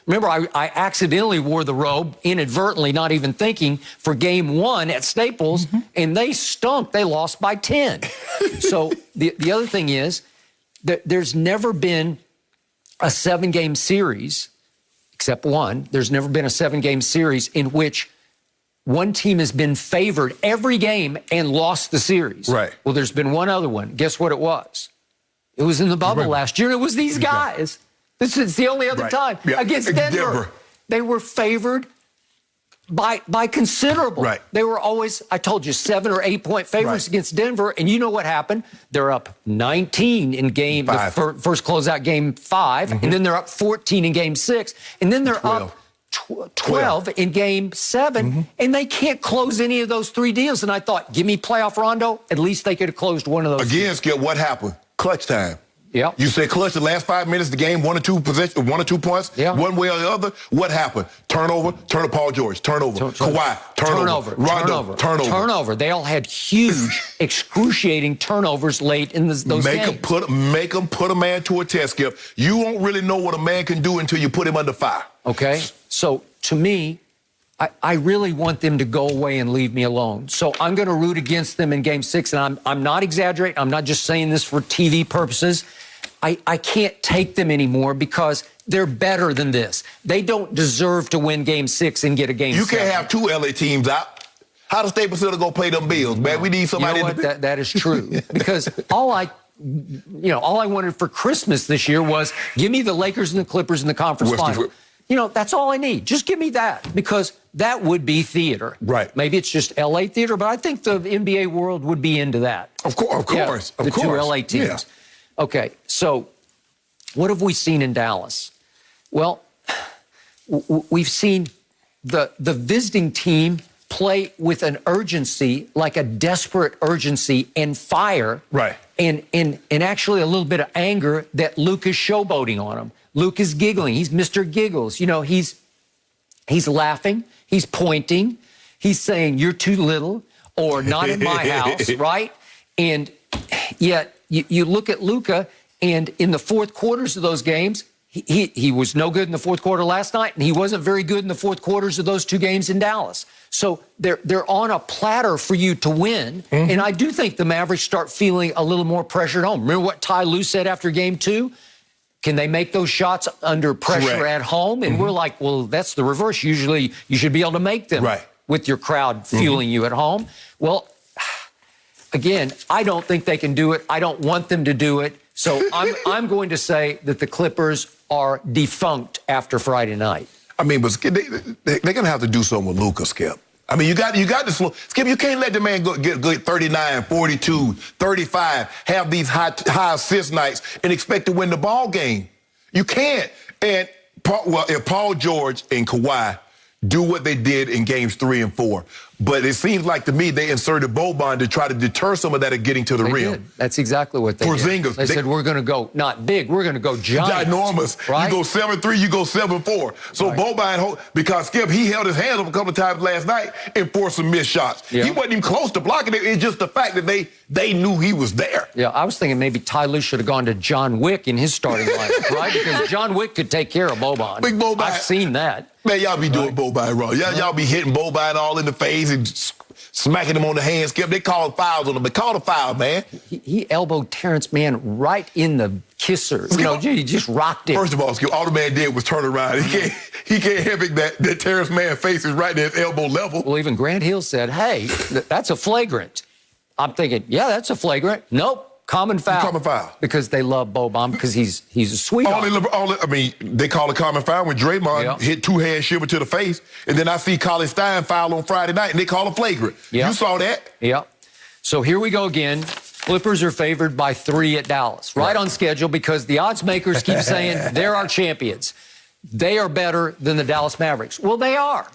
remember, I accidentally wore the robe, inadvertently, not even thinking, for Game 1 at Staples, and they stunk. They lost by 10. So the other thing is that there's never been a 7-game series, except one. There's never been a 7-game series in which one team has been favored every game and lost the series. Right. Well, there's been one other one. Guess what it was? It was in the bubble last year. It was these guys. This is the only other time. Against Denver. They were favored by considerable. Right. They were always, I told you, 7 or 8 point favorites against Denver. And you know what happened? They're up 19 in game, the first closeout game 5. And then they're up 14 in game 6. And then they're up 12 in game 7. And they can't close any of those 3 deals. And I thought, give me playoff Rondo. At least they could have closed one of those. Again, Skip, what happened? Clutch time. Yeah. You said clutch the last 5 minutes of the game, 1 or 2 possessions, 1 or 2 points, one way or the other. What happened? Turnover, Paul George, turnover. Kawhi, turnover. Rondo, turnover. They all had huge, excruciating turnovers late in those games. Make them put a man to a test, Skip. You won't really know what a man can do until you put him under fire. Okay. So to me, I really want them to go away and leave me alone. So I'm going to root against them in game 6. And I'm not exaggerating. I'm not just saying this for TV purposes. I can't take them anymore because they're better than this. They don't deserve to win game 6 and get a game 7. You can't have 2 LA teams out. How does Staples Center go play them Bills, man? We need somebody. You know what? That is true. Because all I wanted for Christmas this year was give me the Lakers and the Clippers in the conference final. That's all I need. Just give me that because that would be theater. Right. Maybe it's just LA theater, but I think the NBA world would be into that. Of course. The 2 LA teams. Yeah. Okay, so what have we seen in Dallas? Well, we've seen the visiting team play with an urgency, like a desperate urgency and fire. Right. And actually a little bit of anger that Luke is showboating on them. Luke is giggling. He's Mr. Giggles. He's laughing. He's pointing. He's saying, you're too little or not in my house, right? And yet you look at Luka, and in the fourth quarters of those games, he was no good in the fourth quarter last night, and he wasn't very good in the fourth quarters of those 2 games in Dallas. So they're on a platter for you to win. And I do think the Mavericks start feeling a little more pressure at home. Remember what Ty Lue said after game 2? Can they make those shots under pressure at home? And we're like, well, that's the reverse. Usually you should be able to make them with your crowd fueling you at home. Well, again, I don't think they can do it. I don't want them to do it. So I'm going to say that the Clippers are defunct after Friday night. I mean, but they're going to have to do something with Luka, Skip. I mean, you got to slow. Skip, you can't let the man get 39, 42, 35, have these high assist nights and expect to win the ball game. You can't. And, if Paul George and Kawhi do what they did in games 3 and 4, but it seems like to me they inserted Boban to try to deter some of that of getting to the rim. Did. That's exactly what they did. They said, we're going to go not big, we're going to go giant. Ginormous. Right? You go 7-3, you go 7-4. So Boban, because Skip, he held his hands up a couple of times last night and forced some missed shots. He wasn't even close to blocking it. It's just the fact that they knew he was there. Yeah, I was thinking maybe Ty Lue should have gone to John Wick in his starting lineup, right? Because John Wick could take care of Boban. Big Boban. I've seen that. Man, y'all be doing Boban wrong. Y'all be hitting Boban all in the face and smacking him on the hand. Skip, they call fouls on him. But call the foul, man. He elbowed Terrence Mann right in the kisser. He just rocked it. First of all, Skip, all the man did was turn around. He can't have it that Terrence Mann face is right at his elbow level. Well, even Grant Hill said, hey, that's a flagrant. I'm thinking, yeah, that's a flagrant. Nope. Common foul. Common foul. Because they love Boban because he's a sweetheart. They call it common foul when Draymond hit 2-hand shiver to the face, and then I see Colin Stein foul on Friday night, and they call it flagrant. You saw that? Yeah. So here we go again. Clippers are favored by 3 at Dallas. Right on schedule because the odds makers keep saying they're our champions. They are better than the Dallas Mavericks. Well, they are.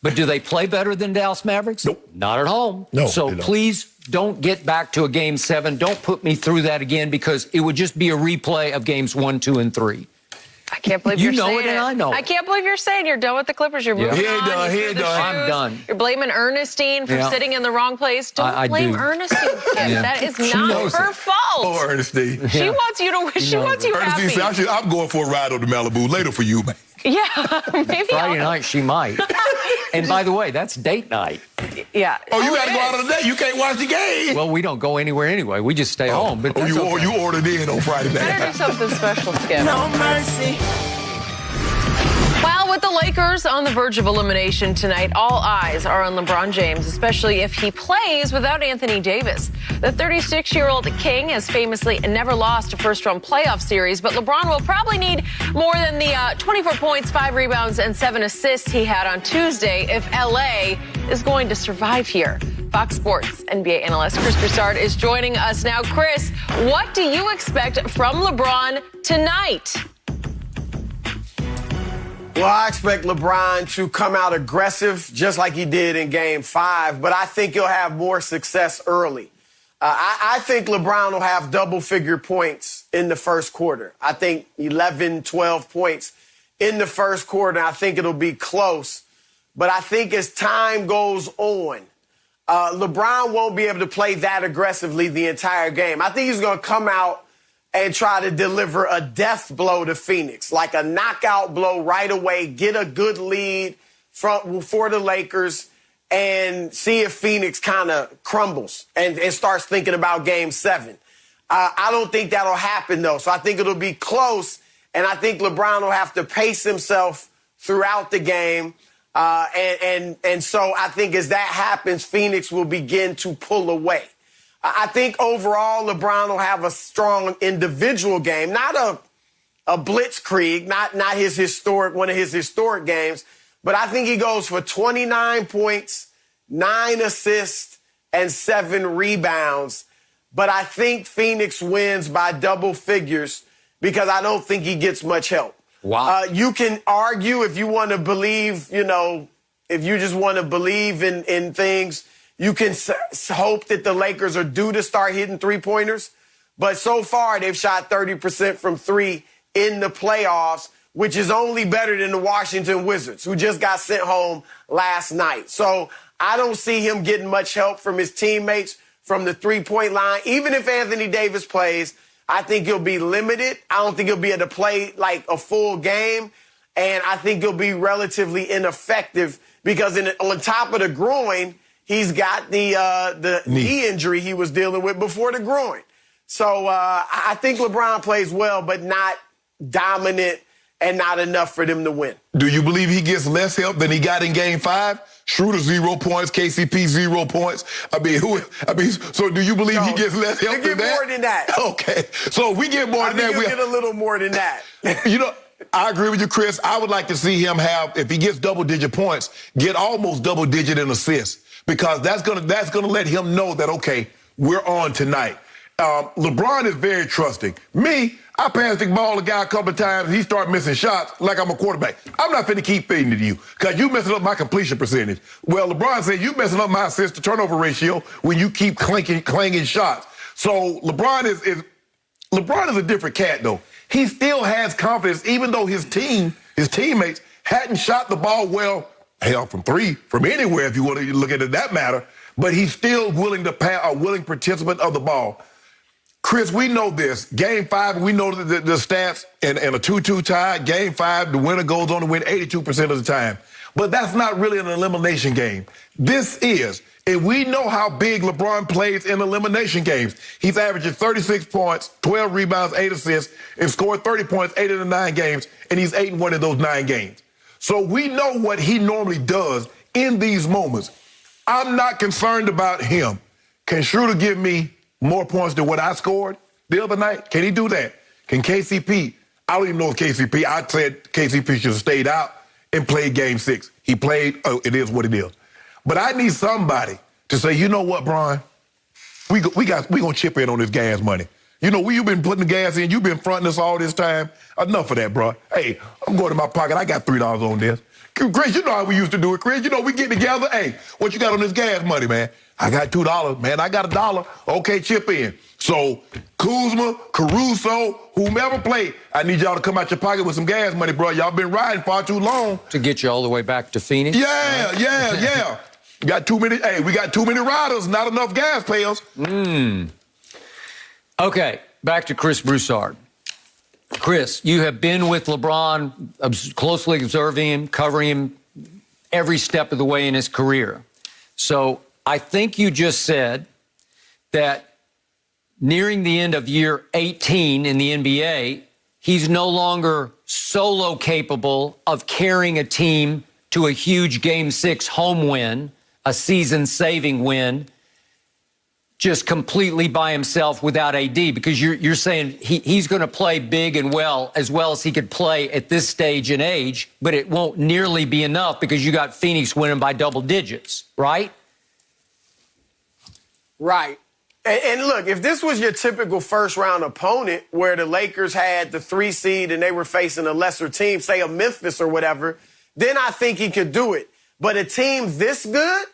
But do they play better than Dallas Mavericks? Nope. Not at home. No. So please don't get back to a game 7. Don't put me through that again because it would just be a replay of games 1, 2, and 3. I can't believe you're saying it. You know it and I know it. I can't believe you're saying you're done with the Clippers. You're moving on. He ain't done. I'm done. You're blaming Ernestine for sitting in the wrong place. Don't blame Ernestine. That is not her fault. Oh, Ernestine. She wants you to win. She wants you happy. Ernestine said, I'm going for a ride on the Malibu later for you, man. Yeah, maybe Friday night she might. And by the way, that's date night. Yeah. Oh, you got to go out on the date. You can't watch the game. Well, we don't go anywhere anyway. We just stay home. But you ordered in on Friday night. Better do something special, Skip. No mercy. Well, with the Lakers on the verge of elimination tonight, all eyes are on LeBron James, especially if he plays without Anthony Davis. The 36-year-old King has famously never lost a first-round playoff series, but LeBron will probably need more than the 24 points, 5 rebounds, and 7 assists he had on Tuesday if L.A. is going to survive here. Fox Sports NBA analyst Chris Broussard is joining us now. Chris, what do you expect from LeBron tonight? Well, I expect LeBron to come out aggressive just like he did in Game 5, but I think he'll have more success early. I think LeBron will have double-figure points in the first quarter. I think 11, 12 points in the first quarter. I think it'll be close. But I think as time goes on, LeBron won't be able to play that aggressively the entire game. I think he's going to come out and try to deliver a death blow to Phoenix, like a knockout blow right away, get a good lead for the Lakers, and see if Phoenix kind of crumbles and starts thinking about Game 7. I don't think that'll happen, though, so I think it'll be close, and I think LeBron will have to pace himself throughout the game, and so I think as that happens, Phoenix will begin to pull away. I think overall LeBron will have a strong individual game, not a blitzkrieg, not one of his historic games, but I think he goes for 29 points, 9 assists, and 7 rebounds. But I think Phoenix wins by double figures because I don't think he gets much help. Wow. You can argue if you want to believe, if you just want to believe in things. You can hope that the Lakers are due to start hitting three-pointers. But so far, they've shot 30% from 3 in the playoffs, which is only better than the Washington Wizards, who just got sent home last night. So I don't see him getting much help from his teammates from the three-point line. Even if Anthony Davis plays, I think he'll be limited. I don't think he'll be able to play like a full game. And I think he'll be relatively ineffective because on top of the groin, he's got the knee injury he was dealing with before the groin. So I think LeBron plays well, but not dominant and not enough for them to win. Do you believe he gets less help than he got in Game 5? Schroeder 0 points, KCP 0 points. So do you believe he gets less help than that? More than that. Okay. So if we get more than that, we'll get a little more than that. I agree with you, Chris. I would like to see him have, if he gets double-digit points, get almost double-digit in assists. Because that's gonna let him know that, okay, we're on tonight. LeBron is very trusting. Me, I passed the ball to a guy a couple of times, he started missing shots like I'm a quarterback. I'm not finna keep feeding it to you because you messing up my completion percentage. Well, LeBron said you messing up my assist-to-turnover ratio when you keep clanging shots. So LeBron is a different cat, though. He still has confidence, even though his teammates hadn't shot the ball well. Hell, from 3, from anywhere, if you want to look at it that matter. But he's still willing to pass, a willing participant of the ball. Chris, we know this. Game 5, we know the stats in a 2-2 tie. Game 5, the winner goes on to win 82% of the time. But that's not really an elimination game. This is. And we know how big LeBron plays in elimination games. He's averaging 36 points, 12 rebounds, 8 assists, and scored 30 points 8 of the 9 games, and he's 8-1 in those 9 games. So we know what he normally does in these moments. I'm not concerned about him. Can Schroeder give me more points than what I scored the other night? Can he do that? Can KCP? I don't even know if KCP, I said KCP should have stayed out and played Game 6. He played, it is what it is. But I need somebody to say, you know what, Bron? We gonna chip in on this gas money. You've been putting the gas in. You've been fronting us all this time. Enough of that, bro. Hey, I'm going to my pocket. I got $3 on this. Chris, you know how we used to do it, Chris. We get together. Hey, what you got on this gas money, man? I got $2, man. I got $1. Okay, chip in. So Kuzma, Caruso, whomever played, I need y'all to come out your pocket with some gas money, bro. Y'all been riding far too long. To get you all the way back to Phoenix? Yeah. We got too many riders, not enough gas payers. Okay, back to Chris Broussard. Chris, you have been with LeBron, closely observing him, covering him every step of the way in his career. So I think you just said that nearing the end of year 18 in the NBA, he's no longer solo capable of carrying a team to a huge Game 6 home win, a season-saving win, just completely by himself without AD, because you're saying he's going to play big and well as he could play at this stage in age, but it won't nearly be enough because you got Phoenix winning by double digits, right? Right. And look, if this was your typical first-round opponent where the Lakers had the 3 seed and they were facing a lesser team, say a Memphis or whatever, then I think he could do it. But a team this good?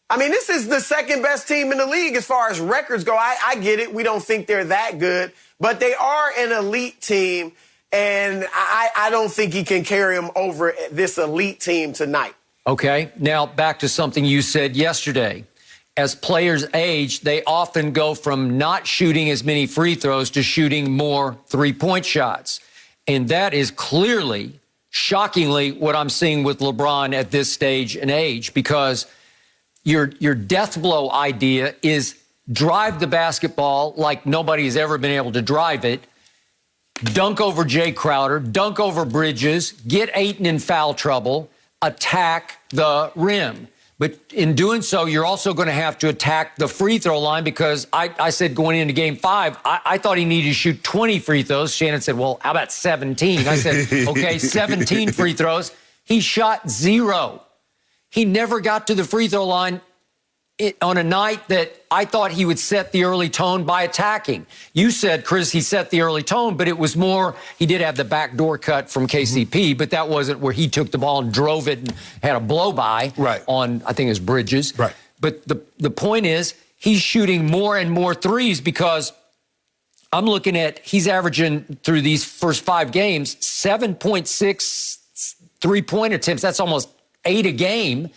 I mean, this is the second-best team in the league as far as records go. I get it. We don't think they're that good. But they are an elite team, and I don't think he can carry them over this elite team tonight. Okay. Now, back to something you said yesterday. As players age, they often go from not shooting as many free throws to shooting more three-point shots. And that is clearly, shockingly, what I'm seeing with LeBron at this stage in age, because your death blow idea is drive the basketball like nobody has ever been able to drive it, dunk over Jay Crowder, dunk over Bridges, get Ayton in foul trouble, attack the rim. But in doing so, you're also going to have to attack the free throw line, because I said going into Game 5, I thought he needed to shoot 20 free throws. Shannon said, well, how about 17? I said, okay, 17 free throws. He shot 0. He never got to the free throw line on a night that I thought he would set the early tone by attacking. You said, Chris, he set the early tone, but it was more, he did have the backdoor cut from KCP, but that wasn't where he took the ball and drove it and had a blow-by on, I think it was Bridges. Right. But the point is, he's shooting more and more threes, because I'm looking at, he's averaging through these first 5 games, 7.6 three-point attempts. That's almost 8 a game.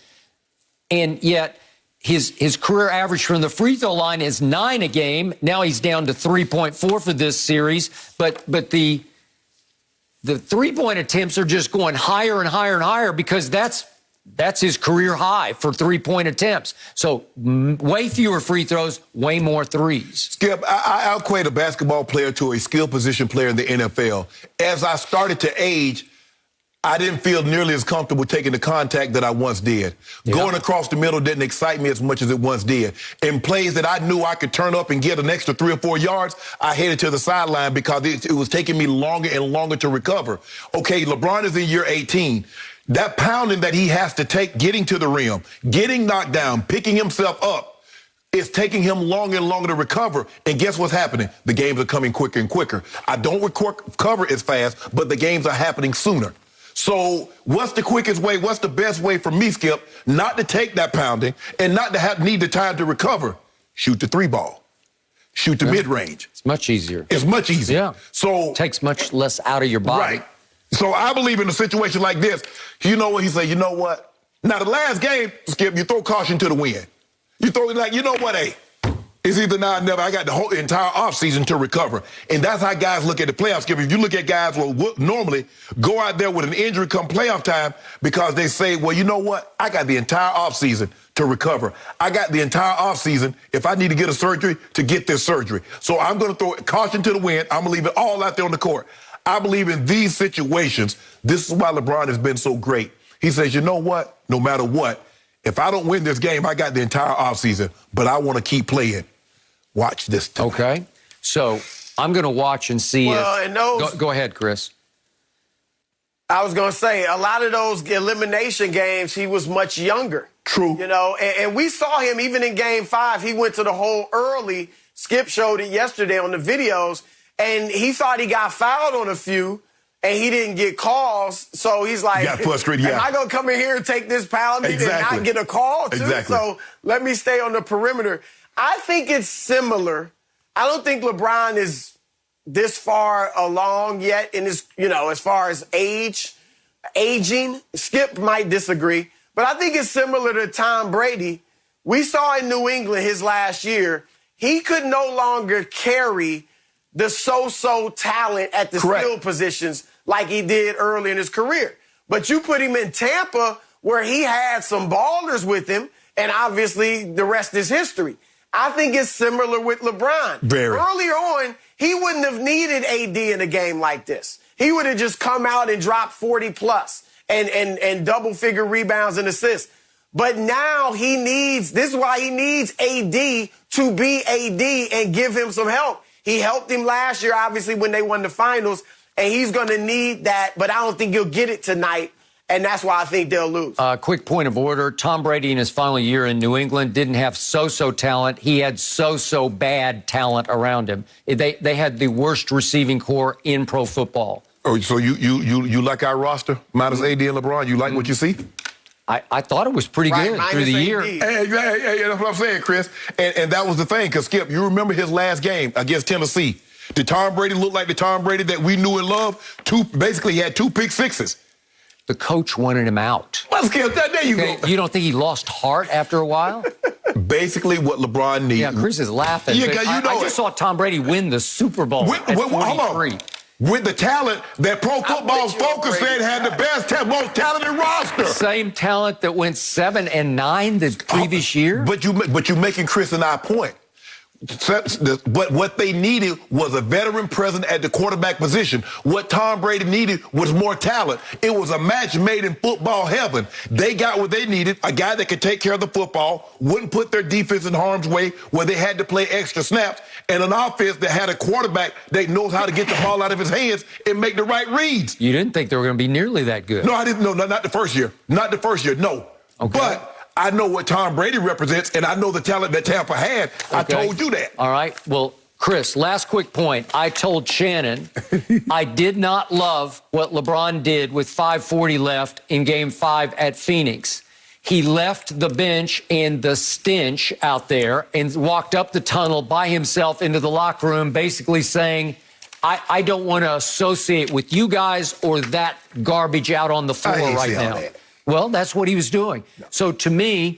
And yet his career average from the free throw line is 9 a game. Now he's down to 3.4 for this series. But the three-point attempts are just going higher and higher and higher, because that's his career high for three-point attempts. So way fewer free throws, way more threes. Skip, I equate a basketball player to a skill position player in the NFL. As I started to age, I didn't feel nearly as comfortable taking the contact that I once did. Yeah. Going across the middle didn't excite me as much as it once did. In plays that I knew I could turn up and get an extra 3 or 4 yards, I headed to the sideline because it was taking me longer and longer to recover. Okay, LeBron is in year 18. That pounding that he has to take getting to the rim, getting knocked down, picking himself up, it's taking him longer and longer to recover. And guess what's happening? The games are coming quicker and quicker. I don't recover as fast, but the games are happening sooner. So what's the quickest way, what's the best way for me, Skip, not to take that pounding and not to need the time to recover? Shoot the 3 ball. Shoot the mid-range. It's much easier. It's much easier. Yeah. So it takes much less out of your body. Right. So I believe in a situation like this, you know what? He said, you know what? Now, the last game, Skip, you throw caution to the wind. You throw it like, you know what, hey, it's either now or never. I got the whole entire offseason to recover. And that's how guys look at the playoffs. If you look at guys who will normally go out there with an injury come playoff time because they say, well, you know what? I got the entire offseason to recover. I got the entire offseason, if I need to get a surgery, to get this surgery. So I'm going to throw caution to the wind. I'm going to leave it all out there on the court. I believe in these situations, this is why LeBron has been so great. He says, you know what? No matter what, if I don't win this game, I got the entire offseason, but I want to keep playing. Watch this tonight. Okay. So I'm going to watch and see go ahead, Chris. I was going to say, a lot of those elimination games, he was much younger. True. You know, and we saw him even in Game 5. He went to the hole early. Skip showed it yesterday on the videos, and he thought he got fouled on a few, and he didn't get calls. So he's like, got frustrated, am I going to come in here and take this pounding and not get a call, too? Exactly. So let me stay on the perimeter. I think it's similar. I don't think LeBron is this far along yet in his, as far as aging. Skip might disagree, but I think it's similar to Tom Brady. We saw in New England his last year, he could no longer carry the so-so talent at the skill positions like he did early in his career. But you put him in Tampa where he had some ballers with him, and obviously the rest is history. I think it's similar with LeBron. Very. Earlier on, he wouldn't have needed AD in a game like this. He would have just come out and dropped 40+ and double-figure rebounds and assists. But now this is why he needs AD to be AD and give him some help. He helped him last year, obviously, when they won the finals, and he's going to need that, but I don't think he'll get it tonight, and that's why I think they'll lose. Quick point of order. Tom Brady in his final year in New England didn't have so-so talent. He had so-so bad talent around him. They had the worst receiving core in pro football. Oh, so you like our roster, minus AD and LeBron? You like what you see? I thought it was pretty good through the year. Hey, that's what I'm saying, Chris. And that was the thing, because, Skip, you remember his last game against Tennessee. Did Tom Brady look like the Tom Brady that we knew and loved? Basically, he had 2 pick sixes. The coach wanted him out. Well, Skip, there you go. You don't think he lost heart after a while? Basically what LeBron needed. Yeah, Chris is laughing. Yeah, you know I just saw Tom Brady win the Super Bowl at 43. Hold on. With the talent that Pro Football Focus said had the best, most talented roster. Same talent that went 7-9 the previous year. But you're making Chris and I point. But what they needed was a veteran present at the quarterback position. What Tom Brady needed was more talent. It was a match made in football heaven. They got what they needed, a guy that could take care of the football, wouldn't put their defense in harm's way where they had to play extra snaps, and an offense that had a quarterback that knows how to get the ball out of his hands and make the right reads. You didn't think they were going to be nearly that good? No, I didn't. No, not the first year. Not the first year, no. Okay. But I know what Tom Brady represents, and I know the talent that Tampa had. Okay. I told you that. All right. Well, Chris, last quick point. I told Shannon I did not love what LeBron did with 5:40 left in Game 5 at Phoenix. He left the bench and the stench out there and walked up the tunnel by himself into the locker room, basically saying, I don't want to associate with you guys or that garbage out on the floor right now. Well, that's what he was doing. No. So to me,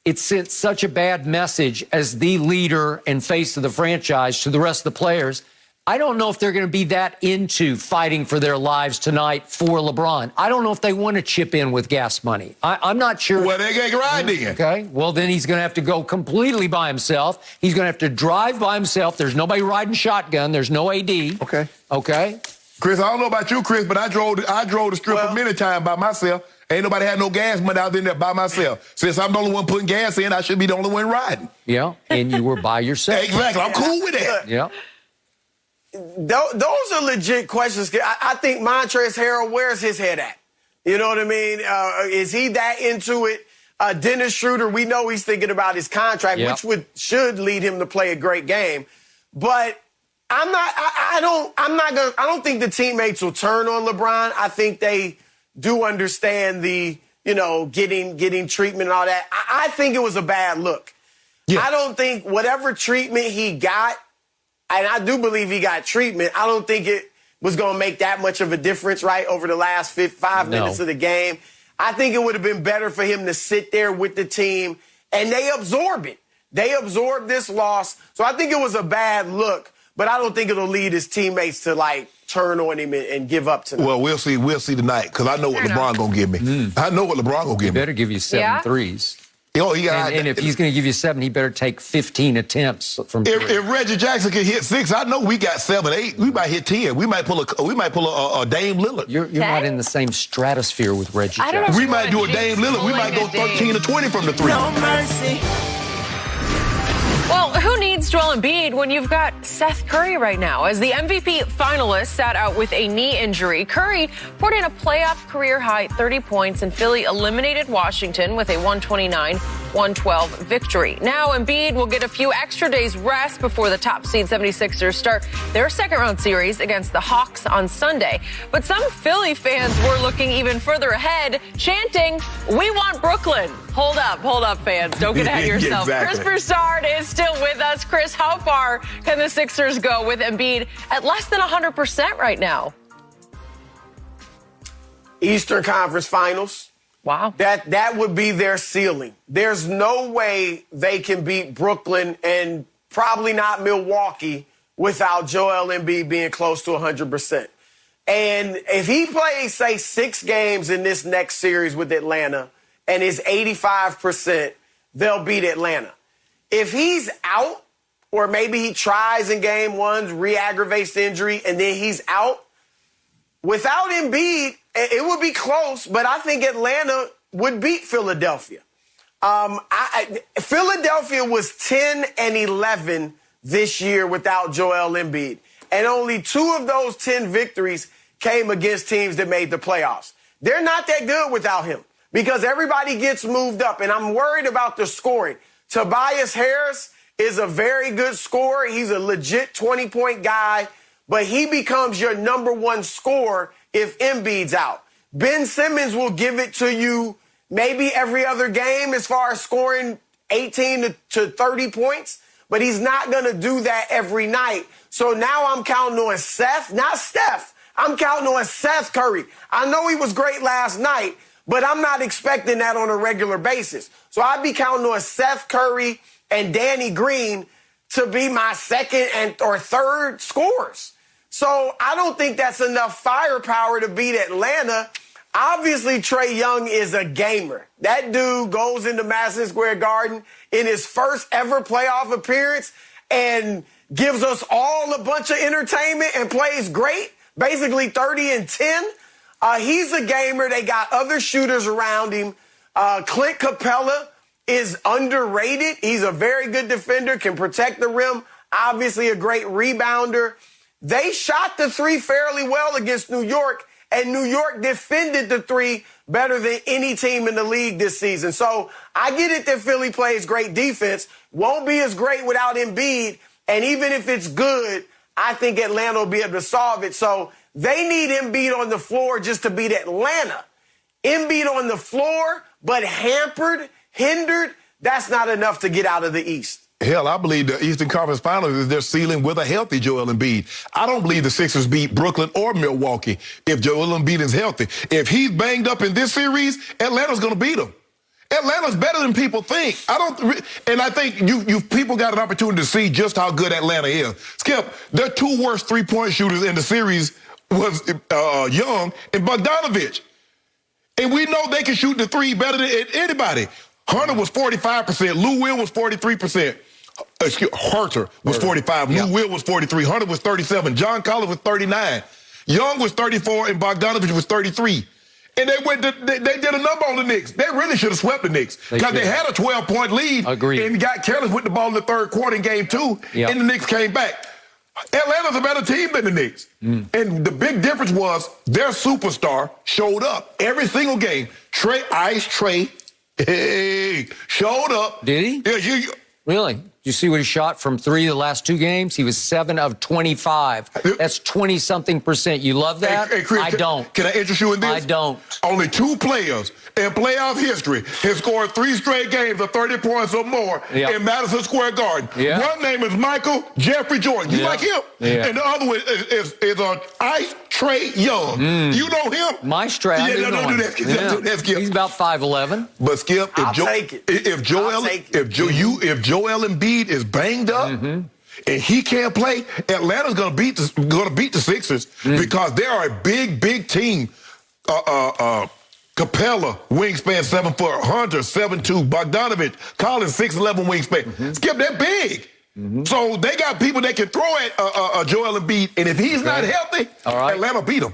it sent such a bad message as the leader and face of the franchise to the rest of the players. I don't know if they're going to be that into fighting for their lives tonight for LeBron. I don't know if they want to chip in with gas money. I'm not sure. Well, they get grinding. Okay. Well, then he's going to have to go completely by himself. He's going to have to drive by himself. There's nobody riding shotgun. There's no AD. Okay. Okay. Chris, I don't know about you, Chris, but I drove the strip many times by myself. Ain't nobody had no gas money out there by myself. Since I'm the only one putting gas in, I should be the only one riding. Yeah, and you were by yourself. Exactly. I'm cool with that. Yeah. Those are legit questions. I think Montrezl Harrell, where's his head at? You know what I mean? Is he that into it? Dennis Schroeder, we know he's thinking about his contract, which should lead him to play a great game. But I don't think the teammates will turn on LeBron. I think they do understand the, getting treatment and all that. I think it was a bad look. Yeah. I don't think whatever treatment he got, and I do believe he got treatment, I don't think it was going to make that much of a difference, right, over the last 5 minutes of the game. I think it would have been better for him to sit there with the team, and they absorb it. They absorb this loss. So I think it was a bad look, but I don't think it'll lead his teammates to, turn on him and give up tonight. Well, we'll see tonight, because I know what LeBron going to give me. I know what LeBron going to give me. He better give you 7 threes. Oh, and if he's going to give you 7, he better take 15 attempts from three. If Reggie Jackson can hit 6, I know we got 7, 8. We might hit 10. We might pull a Dame Lillard. You're not in the same stratosphere with Reggie Jackson. We might do a Dame Lillard. We might go 13 or 20 from the 3. No mercy. Well, who needs Joel Embiid when you've got Seth Curry right now? As the MVP finalist sat out with a knee injury, Curry poured in a playoff career-high 30 points, and Philly eliminated Washington with a 129-112 victory. Now Embiid will get a few extra days rest before the top seed 76ers start their second-round series against the Hawks on Sunday. But some Philly fans were looking even further ahead, chanting, "We want Brooklyn." Hold up, fans. Don't get ahead of yourself. Exactly. Chris Broussard is still with us. Chris, how far can the Sixers go with Embiid at less than 100% right now? Eastern Conference Finals. Wow. That would be their ceiling. There's no way they can beat Brooklyn and probably not Milwaukee without Joel Embiid being close to 100%. And if he plays, say, 6 games in this next series with Atlanta and is 85%, they'll beat Atlanta. if he's out, or maybe he tries in game one, re-aggravates the injury, and then he's out, without Embiid, it would be close, but I think Atlanta would beat Philadelphia. Philadelphia was 10-11 this year without Joel Embiid, and only 2 of those 10 victories came against teams that made the playoffs. They're not that good without him because everybody gets moved up, and I'm worried about the scoring. Tobias Harris is a very good scorer. He's a legit 20-point guy, but he becomes your number 1 scorer if Embiid's out. Ben Simmons will give it to you maybe every other game as far as scoring 18 to 30 points, but he's not going to do that every night. So now I'm counting on Seth, not Steph. I'm counting on Seth Curry. I know he was great last night, but I'm not expecting that on a regular basis. So I'd be counting on Seth Curry and Danny Green to be my second or third scorers. So I don't think that's enough firepower to beat Atlanta. Obviously, Trae Young is a gamer. That dude goes into Madison Square Garden in his first ever playoff appearance and gives us all a bunch of entertainment and plays great, basically 30 and 10. He's a gamer. They got other shooters around him. Clint Capella is underrated. He's a very good defender, can protect the rim, obviously a great rebounder. They shot the 3 fairly well against New York, and New York defended the 3 better than any team in the league this season. So I get it that Philly plays great defense, won't be as great without Embiid, and even if it's good, I think Atlanta will be able to solve it. So they need Embiid on the floor just to beat Atlanta. Embiid on the floor, but hindered, that's not enough to get out of the East. Hell, I believe the Eastern Conference Finals is their ceiling with a healthy Joel Embiid. I don't believe the Sixers beat Brooklyn or Milwaukee if Joel Embiid is healthy. If he's banged up in this series, Atlanta's going to beat him. Atlanta's better than people think. And I think you people got an opportunity to see just how good Atlanta is. Skip, their 2 worst 3-point shooters in the series was Young and Bogdanovich. And we know they can shoot the 3 better than anybody. Hunter was 45%. Lou Will was 43%. Hunter was 45. Lou Will was 43. Hunter was 37. John Collins was 39. Young was 34, and Bogdanovich was 33. And they did a number on the Knicks. They really should have swept the Knicks because they had a 12-point lead. Agreed. And got careless with the ball in the third quarter in game 2, and the Knicks came back. Atlanta's a better team than the Knicks. And the big difference was their superstar showed up every single game. Trae showed up. Did he? Yeah, Really? Did you see what he shot from 3 the last 2 games? He was 7 of 25. That's 20-something%. You love that? Hey, Chris, I don't. Can I interest you in this? I don't. Only 2 players in playoff history have scored 3 straight games of 30 points or more in Madison Square Garden. One name is Michael Jeffrey Jordan. You like him? And the other one is Ice Trae Young. You know him? My Trae. Don't do that. Skip. He's about 5'11". But Skip, if Joel Embiid is banged up and he can't play, Atlanta's going to beat the Sixers because they are a big team. Capella, wingspan 7 foot. Hunter, 7'2". Bogdanovich, Collins, 6'11" wingspan. Skip, they're big. So they got people that can throw at Joel Embiid, and if he's not healthy, Atlanta beat him.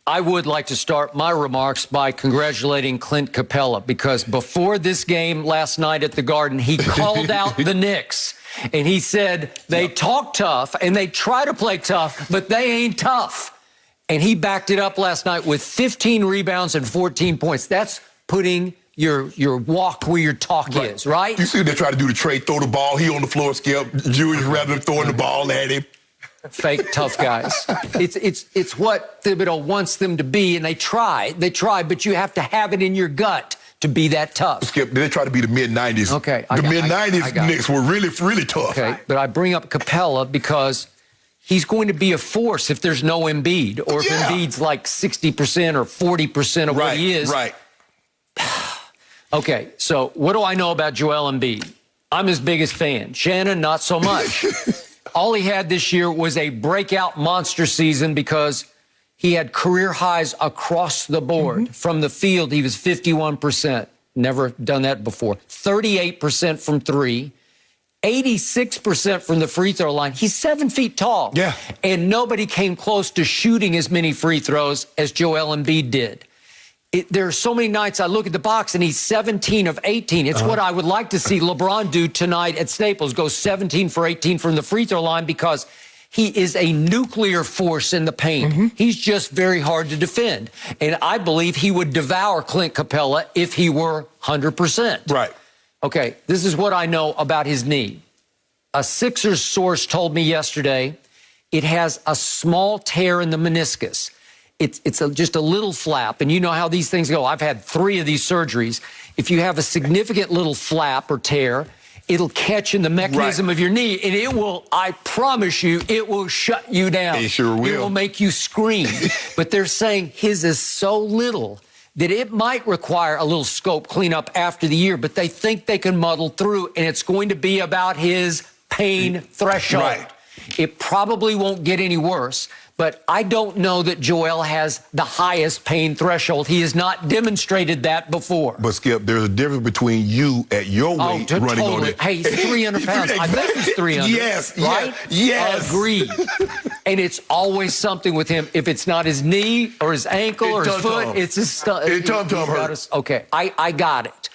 I would like to start my remarks by congratulating Clint Capella because before this game last night at the Garden, he called out the Knicks. And he said they talk tough and they try to play tough, but they ain't tough. And he backed it up last night with 15 rebounds and 14 points. That's putting your walk where your talk is, right? You see what they try to do to Trae, throw the ball. He on the floor, Skip. Julius rather than throwing the ball at him. Fake tough guys. It's what Thibodeau wants them to be, and they try, but you have to have it in your gut to be that tough. Skip, they try to be the mid-'90s. Okay. The mid-'90s Knicks were really tough. Okay, but I bring up Capella because he's going to be a force if there's no Embiid, or if Embiid's like 60% or 40% of what he is. Right. Okay, so what do I know about Joel Embiid? I'm his biggest fan. Shannon, not so much. All he had this year was a breakout monster season because he had career highs across the board. From the field, he was 51%. Never done that before. 38% from 3. 86% from the free throw line. He's 7 feet tall. Yeah. And nobody came close to shooting as many free throws as Joel Embiid did. There are so many nights I look at the box and he's 17 of 18. It's what I would like to see LeBron do tonight at Staples, go 17 for 18 from the free throw line, because he is a nuclear force in the paint. He's just very hard to defend. And I believe he would devour Clint Capella if he were 100%. Right. Okay, this is what I know about his knee. A Sixers source told me yesterday it has a small tear in the meniscus. It's just a little flap, and you know how these things go. I've had 3 of these surgeries. If you have a significant little flap or tear, it'll catch in the mechanism of your knee, and it will, I promise you, it will shut you down. It sure will. It will make you scream. But they're saying his is so little that it might require a little scope cleanup after the year, but they think they can muddle through, and it's going to be about his pain threshold. Right. It probably won't get any worse, but I don't know that Joel has the highest pain threshold. He has not demonstrated that before. But, Skip, there's a difference between you at your weight running on it. Hey, he's 300 pounds. I think he's 300. Yes, right? yes. Agreed. And it's always something with him. If it's not his knee or his ankle or his foot, it's his stomach. It's tum-tum hurt. Okay, I got it.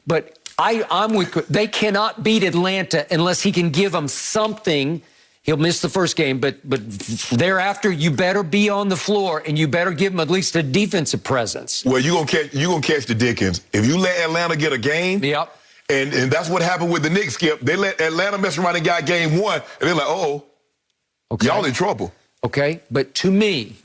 But I'm with, they cannot beat Atlanta unless he can give them something. He'll miss the first game, but thereafter, you better be on the floor, and you better give him at least a defensive presence. Well, you're gonna catch the Dickens. If you let Atlanta get a game, yep. And that's what happened with the Knicks, Skip. They let Atlanta mess around and got game 1, and they're like, okay. Y'all in trouble. Okay, but to me,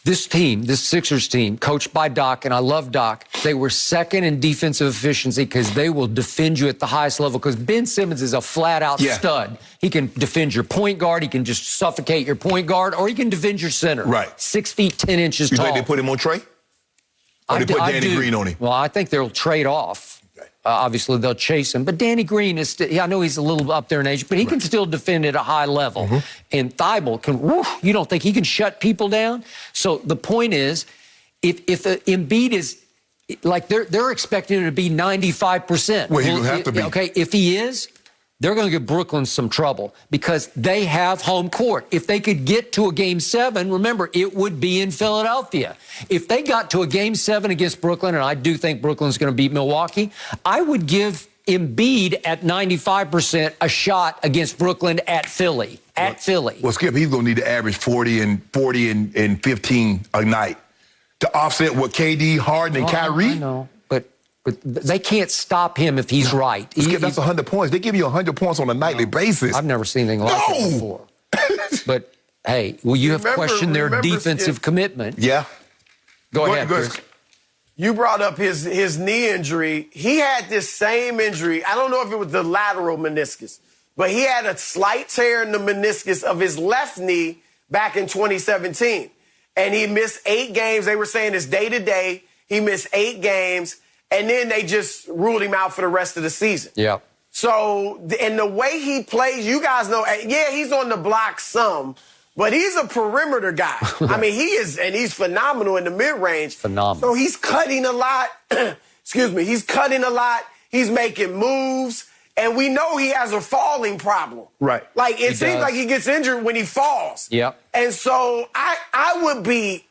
this team, this Sixers team, coached by Doc, and I love Doc, they were second in defensive efficiency because they will defend you at the highest level, because Ben Simmons is a flat-out stud. He can defend your point guard, he can just suffocate your point guard, or he can defend your center. Right. 6 feet, 10 inches tall. You think they put him on Trey? Or they put Danny Green on him? Well, I think they'll trade off. Obviously, they'll chase him. But Danny Green is still, I know he's a little up there in age, but he can still defend at a high level. And Thibault can, you don't think he can shut people down? So the point is, if Embiid is, like, they're expecting him to be 95%. Well, he would have to be. Okay, if he is, they're going to give Brooklyn some trouble because they have home court. If they could get to a Game 7, remember, it would be in Philadelphia. If they got to a Game 7 against Brooklyn, and I do think Brooklyn's going to beat Milwaukee, I would give Embiid at 95% a shot against Brooklyn at Philly. Well, Skip, he's going to need to average 40 and 15 a night to offset what KD, Harden, and Kyrie. I know. But they can't stop him if he's right. Skip, that's 100 points. They give you 100 points on a nightly basis. I've never seen anything like it before. But, hey, well, you have questioned their defensive commitment. Yeah. Go ahead, Chris. You brought up his knee injury. He had this same injury. I don't know if it was the lateral meniscus, but he had a slight tear in the meniscus of his left knee back in 2017. And he missed 8 games. They were saying it's day-to-day. He missed 8 games. And then they just ruled him out for the rest of the season. Yeah. So, and the way he plays, you guys know, yeah, he's on the block some, but he's a perimeter guy. I mean, he is, and he's phenomenal in the mid-range. Phenomenal. So he's cutting a lot. Excuse me. He's cutting a lot. He's making moves. And we know he has a falling problem. Right. Like, it seems like he gets injured when he falls. Yeah. And so I would be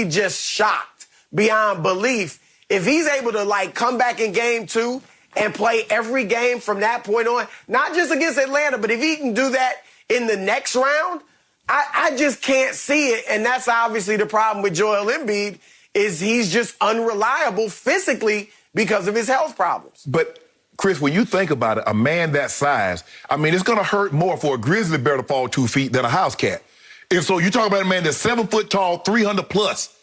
just shocked beyond belief if he's able to, like, come back in Game 2 and play every game from that point on, not just against Atlanta, but if he can do that in the next round, I just can't see it. And that's obviously the problem with Joel Embiid, is he's just unreliable physically because of his health problems. But, Chris, when you think about it, a man that size, I mean, it's going to hurt more for a grizzly bear to fall 2 feet than a house cat. And so you talk about a man that's 7 foot tall, 300 plus.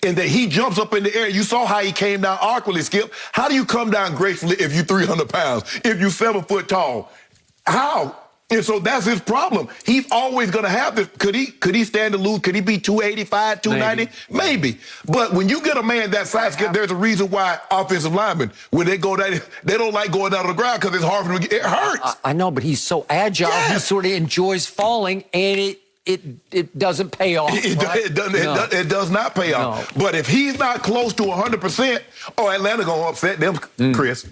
And that he jumps up in the air. You saw how he came down awkwardly, Skip. How do you come down gracefully if you're 300 pounds, if you're 7 foot tall? How? And so that's his problem. He's always going to have this. Could he stand to lose? Could he be 285, 290? Maybe. But when you get a man that size, Skip, there's a reason why offensive linemen, when they go down, they don't like going down on the ground because it's hard for them to get, it hurts. I know, but he's so agile. Yes. He sort of enjoys falling, and it doesn't pay off. It does not pay off. No. But if he's not close to 100%, Atlanta going to upset them, Chris.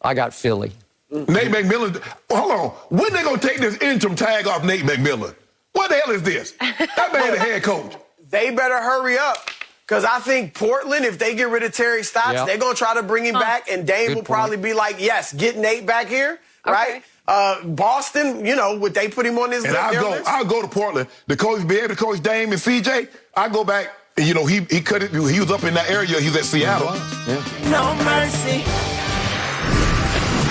I got Philly. Nate McMillan, hold on. When they going to take this interim tag off Nate McMillan? What the hell is this? That man the head coach. They better hurry up. Because I think Portland, if they get rid of Terry Stotts, they're going to try to bring him back. And Dame will probably be like, yes, get Nate back here, right? Boston, you know, would they put him on this list? I'll go to Portland. The coach, be able to coach Dame and CJ. I go back, and, you know, he was up in that area. He was at Seattle. No mercy.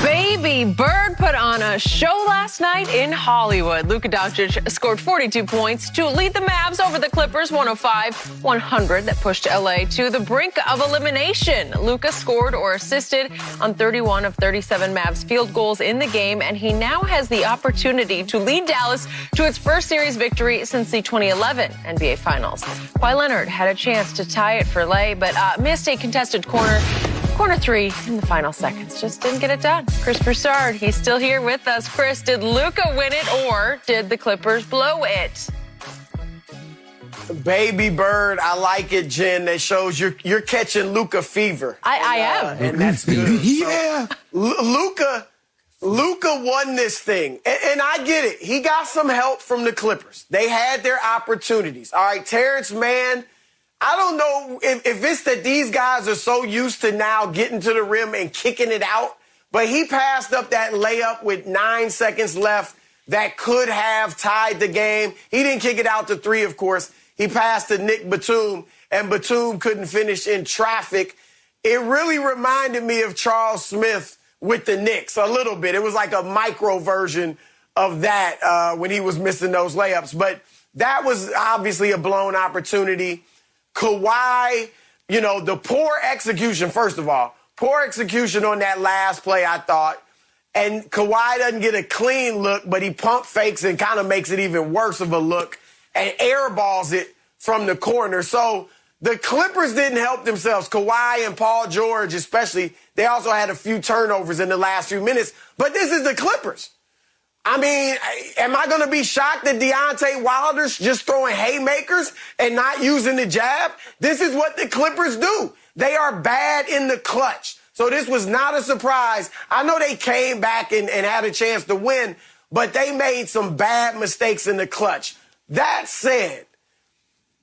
Baby Bird put on a show last night in Hollywood. Luka Dončić scored 42 points to lead the Mavs over the Clippers 105-100 that pushed LA to the brink of elimination. Luka scored or assisted on 31 of 37 Mavs field goals in the game, and he now has the opportunity to lead Dallas to its first series victory since the 2011 NBA Finals. Kawhi Leonard had a chance to tie it for LA, but missed a contested corner three in the final seconds. Just didn't get it done. Chris Broussard, he's still here with us. Chris, did Luka win it or did the Clippers blow it? Baby Bird, I like it, Jen. That shows you're catching Luka fever. I am. And that's good. Yeah. Luka won this thing. And I get it. He got some help from the Clippers. They had their opportunities. All right, Terrence Mann, I don't know if it's that these guys are so used to now getting to the rim and kicking it out, but he passed up that layup with 9 seconds left that could have tied the game. He didn't kick it out to three, of course. He passed to Nick Batum, and Batum couldn't finish in traffic. It really reminded me of Charles Smith with the Knicks a little bit. It was like a micro version of that when he was missing those layups. But that was obviously a blown opportunity. Kawhi, you know, the poor execution, first of all, poor execution on that last play, I thought. And Kawhi doesn't get a clean look, but he pump fakes and kind of makes it even worse of a look and airballs it from the corner. So the Clippers didn't help themselves. Kawhi and Paul George especially, they also had a few turnovers in the last few minutes. But this is the Clippers. I mean, am I going to be shocked that Deontay Wilder's just throwing haymakers and not using the jab? This is what the Clippers do. They are bad in the clutch. So this was not a surprise. I know they came back and had a chance to win, but they made some bad mistakes in the clutch. That said,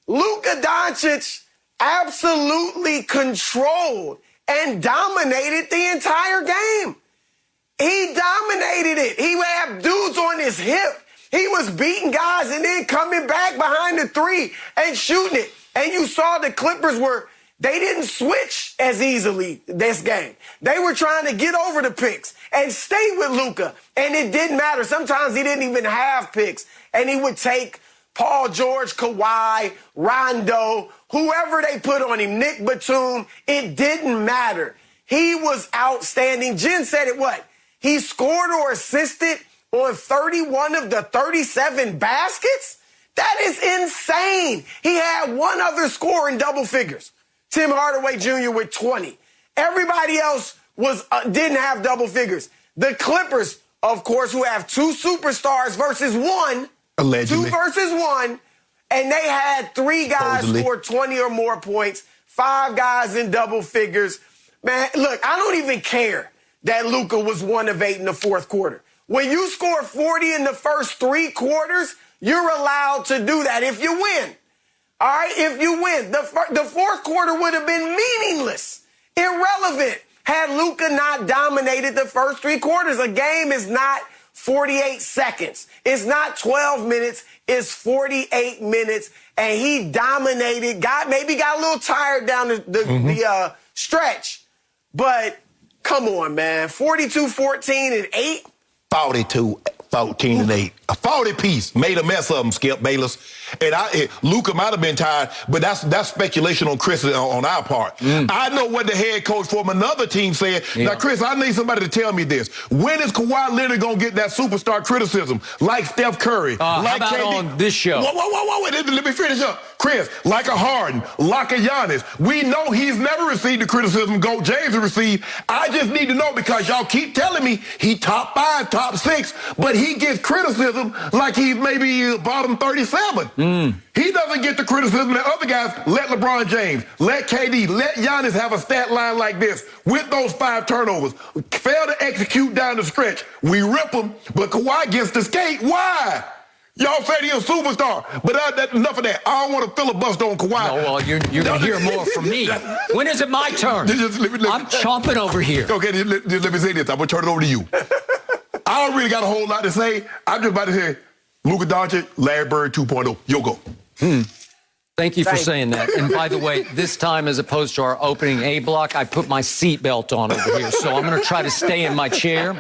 Luka Dončić absolutely controlled and dominated the entire game. He dominated it. He had dudes on his hip. He was beating guys and then coming back behind the three and shooting it. And you saw the Clippers they didn't switch as easily this game. They were trying to get over the picks and stay with Luka. And it didn't matter. Sometimes he didn't even have picks. And he would take Paul George, Kawhi, Rondo, whoever they put on him, Nick Batum. It didn't matter. He was outstanding. Jen said it what? He scored or assisted on 31 of the 37 baskets? That is insane. He had one other score in double figures. Tim Hardaway Jr. with 20. Everybody else didn't have double figures. The Clippers, of course, who have two superstars versus one. Allegedly. 2 versus 1. And they had 3 guys score 20 or more points, 5 guys in double figures. Man, look, I don't even care that Luka was 1 of 8 in the fourth quarter. When you score 40 in the first 3 quarters, you're allowed to do that if you win. All right, if you win. The fourth quarter would have been meaningless, irrelevant, had Luka not dominated the first 3 quarters. A game is not 48 seconds. It's not 12 minutes. It's 48 minutes. And he dominated, maybe got a little tired down the stretch. But come on, man. 42-14 and 8. 42-14 and 8. A 40-piece. Made a mess of them, Skip Bayless. And Luka might have been tired, but that's speculation on Chris on our part. I know what the head coach from another team said. Yeah. Now, Chris, I need somebody to tell me this. When is Kawhi Leonard going to get that superstar criticism like Steph Curry? Like how about on this show? Whoa, let me finish up. Chris, like a Harden, like a Giannis, we know he's never received the criticism Go James has received. I just need to know because y'all keep telling me he top 5, top 6, but he gets criticism like he's maybe bottom 37. He doesn't get the criticism that other guys. Let LeBron James, let KD, let Giannis have a stat line like this with those 5 turnovers. Fail to execute down the stretch. We rip them, but Kawhi gets to skate. Why? Y'all said he's a superstar, but enough of that. I don't want to filibuster on Kawhi. No, well, you're going to hear more from me. When is it my turn? I'm chomping over here. Okay, let me say this. I'm going to turn it over to you. I don't really got a whole lot to say. I'm just about to say, Luka Dončić, Larry Bird 2.0. You'll go. Thank you for saying that. And by the way, this time, as opposed to our opening A block, I put my seatbelt on over here. So I'm going to try to stay in my chair.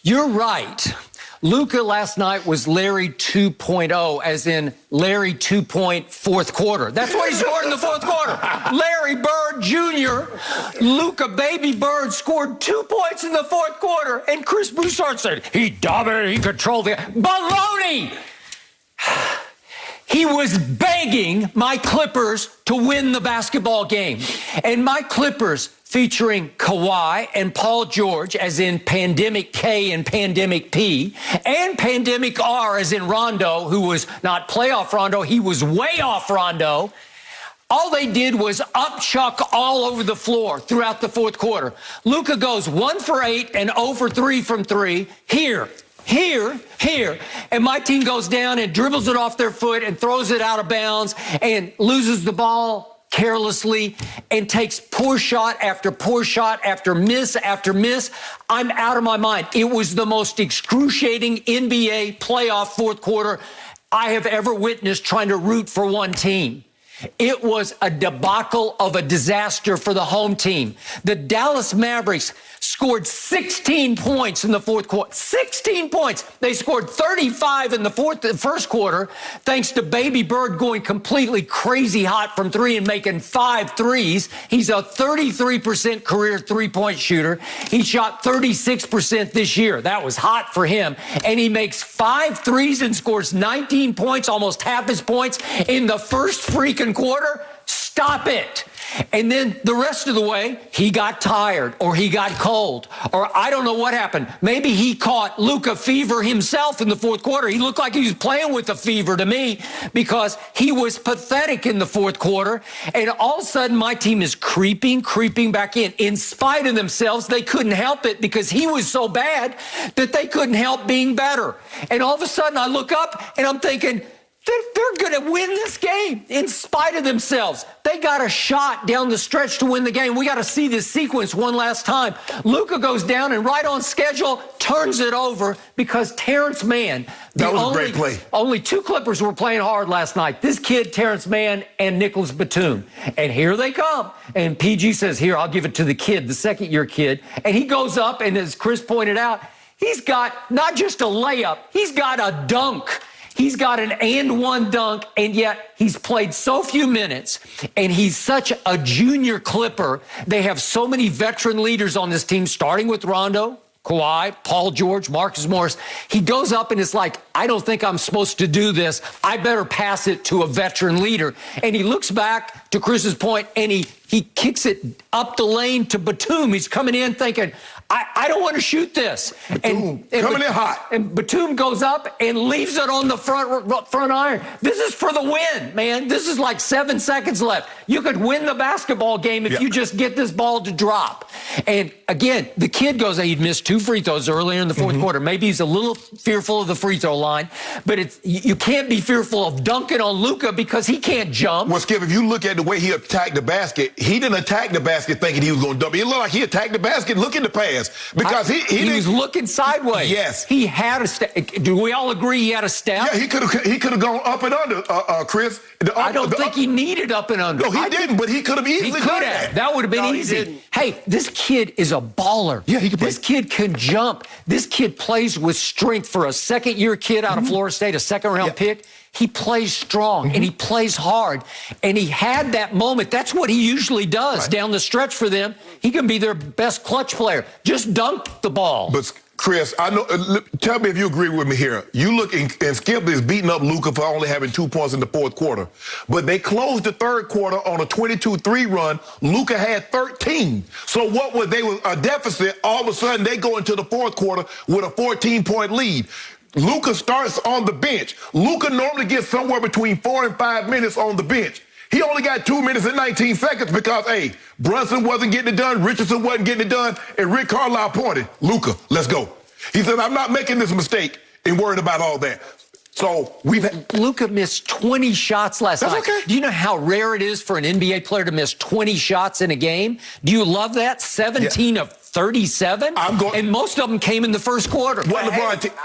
You're right. Luka last night was Larry 2.0, as in Larry 2-point fourth quarter. That's what he scored in the fourth quarter. Larry Bird Jr., Luka Baby Bird scored 2 points in the fourth quarter. And Chris Broussard said, he dominated, he controlled the... Baloney! He was begging my Clippers to win the basketball game. And my Clippers, featuring Kawhi and Paul George, as in Pandemic K and Pandemic P, and Pandemic R, as in Rondo, who was not playoff Rondo, he was way off Rondo. All they did was upchuck all over the floor throughout the fourth quarter. Luka goes 1 for 8 and 0 for 3 from 3. Here. And my team goes down and dribbles it off their foot and throws it out of bounds and loses the ball carelessly and takes poor shot after poor shot after miss after miss. I'm out of my mind. It was the most excruciating NBA playoff fourth quarter I have ever witnessed trying to root for one team. It was a debacle of a disaster for the home team. The Dallas Mavericks scored 16 points in the fourth quarter. 16 points. They scored 35 in the first quarter, thanks to Baby Bird going completely crazy hot from 3 and making 5 threes. He's a 33% career three-point shooter. He shot 36% this year. That was hot for him. And he makes 5 threes and scores 19 points, almost half his points in the first freaking quarter. Stop it. And then the rest of the way, he got tired or he got cold or I don't know what happened. Maybe he caught Luka fever himself in the fourth quarter. He looked like he was playing with the fever to me because he was pathetic in the fourth quarter. And all of a sudden, my team is creeping back in. In spite of themselves, they couldn't help it because he was so bad that they couldn't help being better. And all of a sudden, I look up and I'm thinking, they're going to win this game in spite of themselves. They got a shot down the stretch to win the game. We got to see this sequence one last time. Luka goes down and right on schedule turns it over because Terrence Mann. That was a great play. Only 2 Clippers were playing hard last night. This kid, Terrence Mann, and Nicholas Batum. And here they come. And PG says, here, I'll give it to the kid, the second-year kid. And he goes up, and as Chris pointed out, he's got not just a layup, he's got a dunk. He's got an and-one dunk, and yet he's played so few minutes, and he's such a junior Clipper. They have so many veteran leaders on this team, starting with Rondo, Kawhi, Paul George, Marcus Morris. He goes up and it's like, I don't think I'm supposed to do this. I better pass it to a veteran leader. And he looks back to Chris's point, and he kicks it up the lane to Batum. He's coming in thinking, I don't want to shoot this. Batum, coming in hot. And Batum goes up and leaves it on the front iron. This is for the win, man. This is like 7 seconds left. You could win the basketball game if you just get this ball to drop. And again, the kid goes, he'd missed 2 free throws earlier in the fourth quarter. Maybe he's a little fearful of the free throw line, but you can't be fearful of dunking on Luka because he can't jump. Well, Skip, if you look at the way he attacked the basket, he didn't attack the basket thinking he was going to dump it. It looked like he attacked the basket looking to pass because he was looking sideways. Yes. He had a step. Do we all agree he had a step? Yeah, he could have gone up and under, Chris. I don't think he needed up and under. No, he didn't, but he could have easily done that. That would have been easy. Hey, this kid is a baller. Yeah, he can play. This kid can jump. This kid plays with strength for a second-year kid out of Florida State, a second-round pick. He plays strong, and he plays hard. And he had that moment. That's what he usually does down the stretch for them. He can be their best clutch player. Just dunk the ball. But, Chris, I know. Tell me if you agree with me here. You look, and Skip is beating up Luka for only having 2 points in the fourth quarter. But they closed the third quarter on a 22-3 run. Luka had 13. So what was they were a deficit? All of a sudden, they go into the fourth quarter with a 14-point lead. Luka starts on the bench. Luka normally gets somewhere between 4 and 5 minutes on the bench. He only got 2 minutes and 19 seconds because, hey, Brunson wasn't getting it done, Richardson wasn't getting it done, and Rick Carlisle pointed, Luka, let's go. He said, I'm not making this mistake and worried about all that. So Luka missed 20 shots last night. Okay. Do you know how rare it is for an NBA player to miss 20 shots in a game? Do you love that? 17 of 37? And most of them came in the first quarter.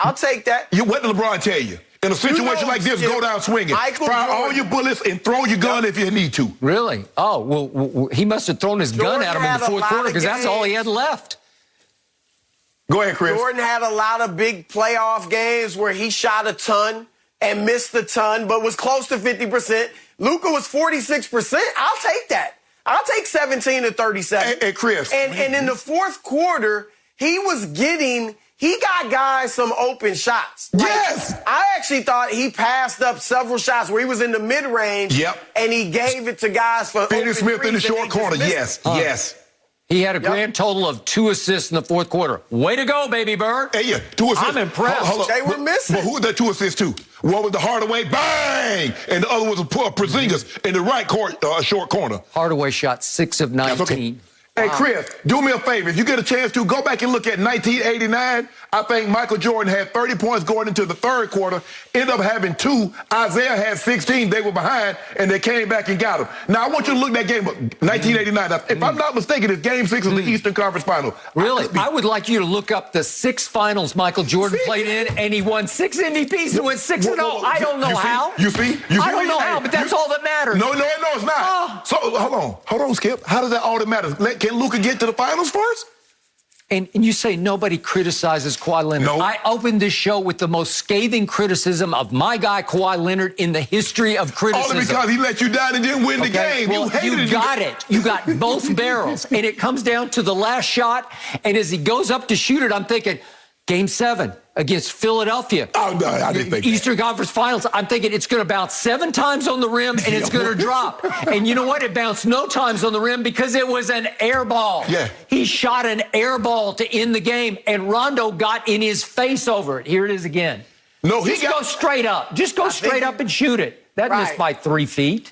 I'll take that. What did LeBron tell you? In a situation like this, go down swinging. Fire all your bullets and throw your gun if you need to. Really? Oh, well, he must have thrown his gun at him in the fourth quarter because that's all he had left. Go ahead, Chris. Jordan had a lot of big playoff games where he shot a ton and missed a ton, but was close to 50%. Luka was 46%. I'll take that. I'll take 17 to 37. Hey, Chris. And in the fourth quarter, he got guys some open shots. Yes. I actually thought he passed up several shots where he was in the mid-range. Yep. And he gave it to guys for Finney open Smith in the threes short corner. Yes. Yes. He had a grand total of 2 assists in the fourth quarter. Way to go, baby bird. Hey, yeah, 2 assists. I'm impressed. Hold They were missing. But who was that 2 assists to? One was the Hardaway, bang! And the other was Porzingis in the right court, short corner. Hardaway shot 6 of 19. That's okay. Hey, Chris, do me a favor. If you get a chance to, go back and look at 1989. I think Michael Jordan had 30 points going into the third quarter, ended up having 2. Isaiah had 16. They were behind, and they came back and got him. Now, I want you to look at that game, 1989. If I'm not mistaken, it's Game 6 of the Eastern Conference Final. Really? I would like you to look up the 6 finals Michael Jordan played in, and he won 6 MVPs and went 6-0. I don't know how. You see? I don't know how, but that's all that matters. No, it's not. So, hold on, Skip. How does that all that matter? Can Luka get to the finals first? And you say nobody criticizes Kawhi Leonard. No. I opened this show with the most scathing criticism of my guy Kawhi Leonard in the history of criticism. Only because he let you down and didn't win the game. Well, you got it. You got both barrels. And it comes down to the last shot. And as he goes up to shoot it, I'm thinking, Game 7 against Philadelphia. Oh, no, I didn't think Eastern Conference Finals. I'm thinking it's going to bounce 7 times on the rim and it's going to drop. And you know what? It bounced no times on the rim because it was an air ball. Yeah. He shot an air ball to end the game, and Rondo got in his face over it. Here it is again. No, go straight up. Just go straight up and shoot it. That missed by 3 feet.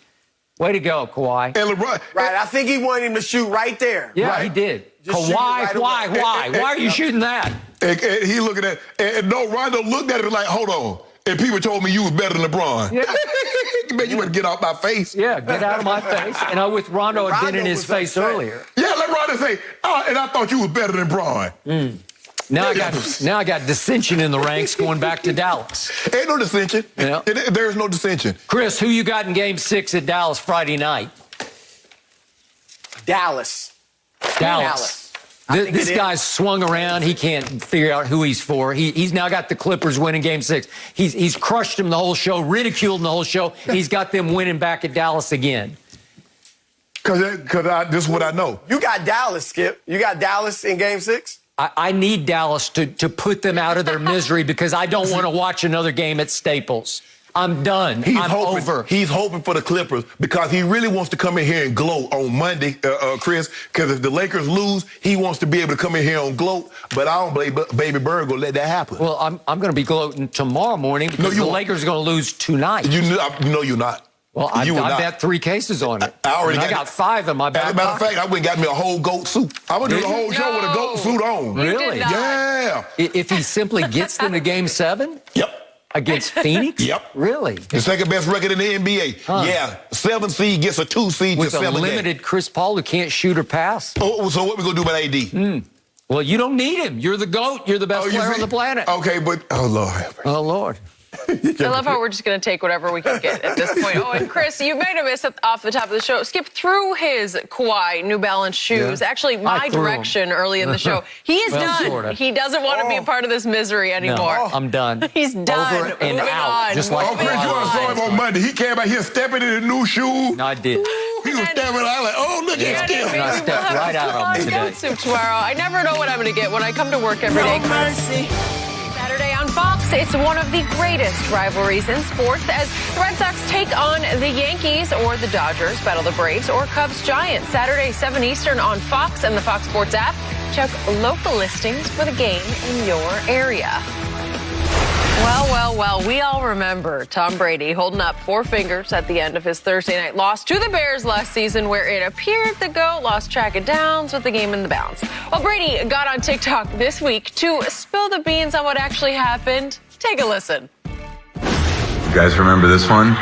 Way to go, Kawhi. And LeBron. Right, I think he wanted him to shoot right there. Yeah, right. he did. Just shoot it Kawhi, right why? away. Why are you shooting that? And he looking at, and no, Rondo looked at it like, hold on. And people told me you was better than LeBron. Yeah. Man, you better get off my face. Yeah, get out of my face. And I with Rondo had been in his face earlier. Yeah, let Rondo say, and I thought you was better than Bron. Now I got dissension in the ranks going back to Dallas. Ain't no dissension. Yeah. There's no dissension. Chris, who you got in Game 6 at Dallas Friday night? Dallas. This guy's swung around. He can't figure out who he's for. He's now got the Clippers winning Game 6. He's crushed them the whole show, ridiculed them the whole show. He's got them winning back at Dallas again. Because this is what I know. You got Dallas, Skip. You got Dallas in Game 6? I need Dallas to put them out of their misery because I don't want to watch another game at Staples. I'm done. I'm over. He's hoping for the Clippers because he really wants to come in here and gloat on Monday, Chris, because if the Lakers lose, he wants to be able to come in here and gloat, but I don't believe Baby Bird going to let that happen. Well, I'm going to be gloating tomorrow morning because the Lakers are going to lose tonight. No, you're not. Well, I've got 3 cases on it. I got 5 in my back. As a matter of fact, I went and got me a whole goat suit. I'm going to do the whole show with a goat suit on. Really? Yeah. If he simply gets them to Game 7? Yep. Against Phoenix? Yep. Really? The second best record in the NBA. Huh. Yeah. 7 seed gets a 2 seed with to 7 a limited Chris Paul who can't shoot or pass. Oh, so what we going to do about AD? Well, you don't need him. You're the GOAT. You're the best player on the planet. Okay, but, oh, Lord. Oh, Lord. I love how we're just going to take whatever we can get at this point. Oh, and Chris, you made a miss off the top of the show. Skip through his Kawhi New Balance shoes. Yeah. Actually, my direction early in the show. He is done. Sorta. He doesn't want to be a part of this misery anymore. No, I'm done. He's done. Over and out. On. Just like Chris, you want to saw him on Monday. He came out here stepping in a new shoe. No, I did. He was stepping out like, oh, look at Skip. And I stepped right out of him today. Soup tomorrow. I never know what I'm going to get when I come to work every day. No mercy. Saturday on Fox, it's one of the greatest rivalries in sports as the Red Sox take on the Yankees or the Dodgers, battle the Braves or Cubs Giants. Saturday, 7 Eastern on Fox and the Fox Sports app. Check local listings for the game in your area. Well, we all remember Tom Brady holding up 4 fingers at the end of his Thursday night loss to the Bears last season, where it appeared the GOAT lost track of downs with the game in the balance. Well, Brady got on TikTok this week to spill the beans on what actually happened. Take a listen. You guys remember this one?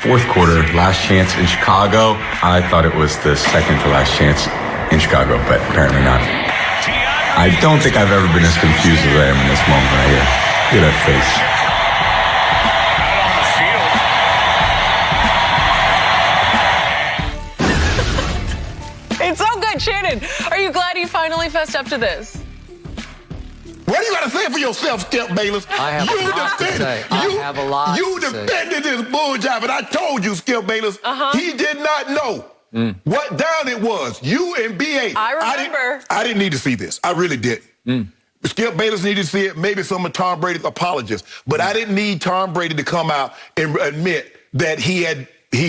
Fourth quarter, last chance in Chicago. I thought it was the second to last chance in Chicago, but apparently not. I don't think I've ever been as confused as I am in this moment right here. Look at that face. It's so good, Shannon. Are you glad you finally fessed up to this? What do you got to say for yourself, Skip Bayless? I have a lot to say. I have a lot You to say. defended this bull job, and I told you, Skip Bayless, he did not know what down it was. You and B.A. I remember. I didn't need to see this. I really didn't. Skip Bayless needed to see it, maybe some of Tom Brady's apologists. But I didn't need Tom Brady to come out and admit that he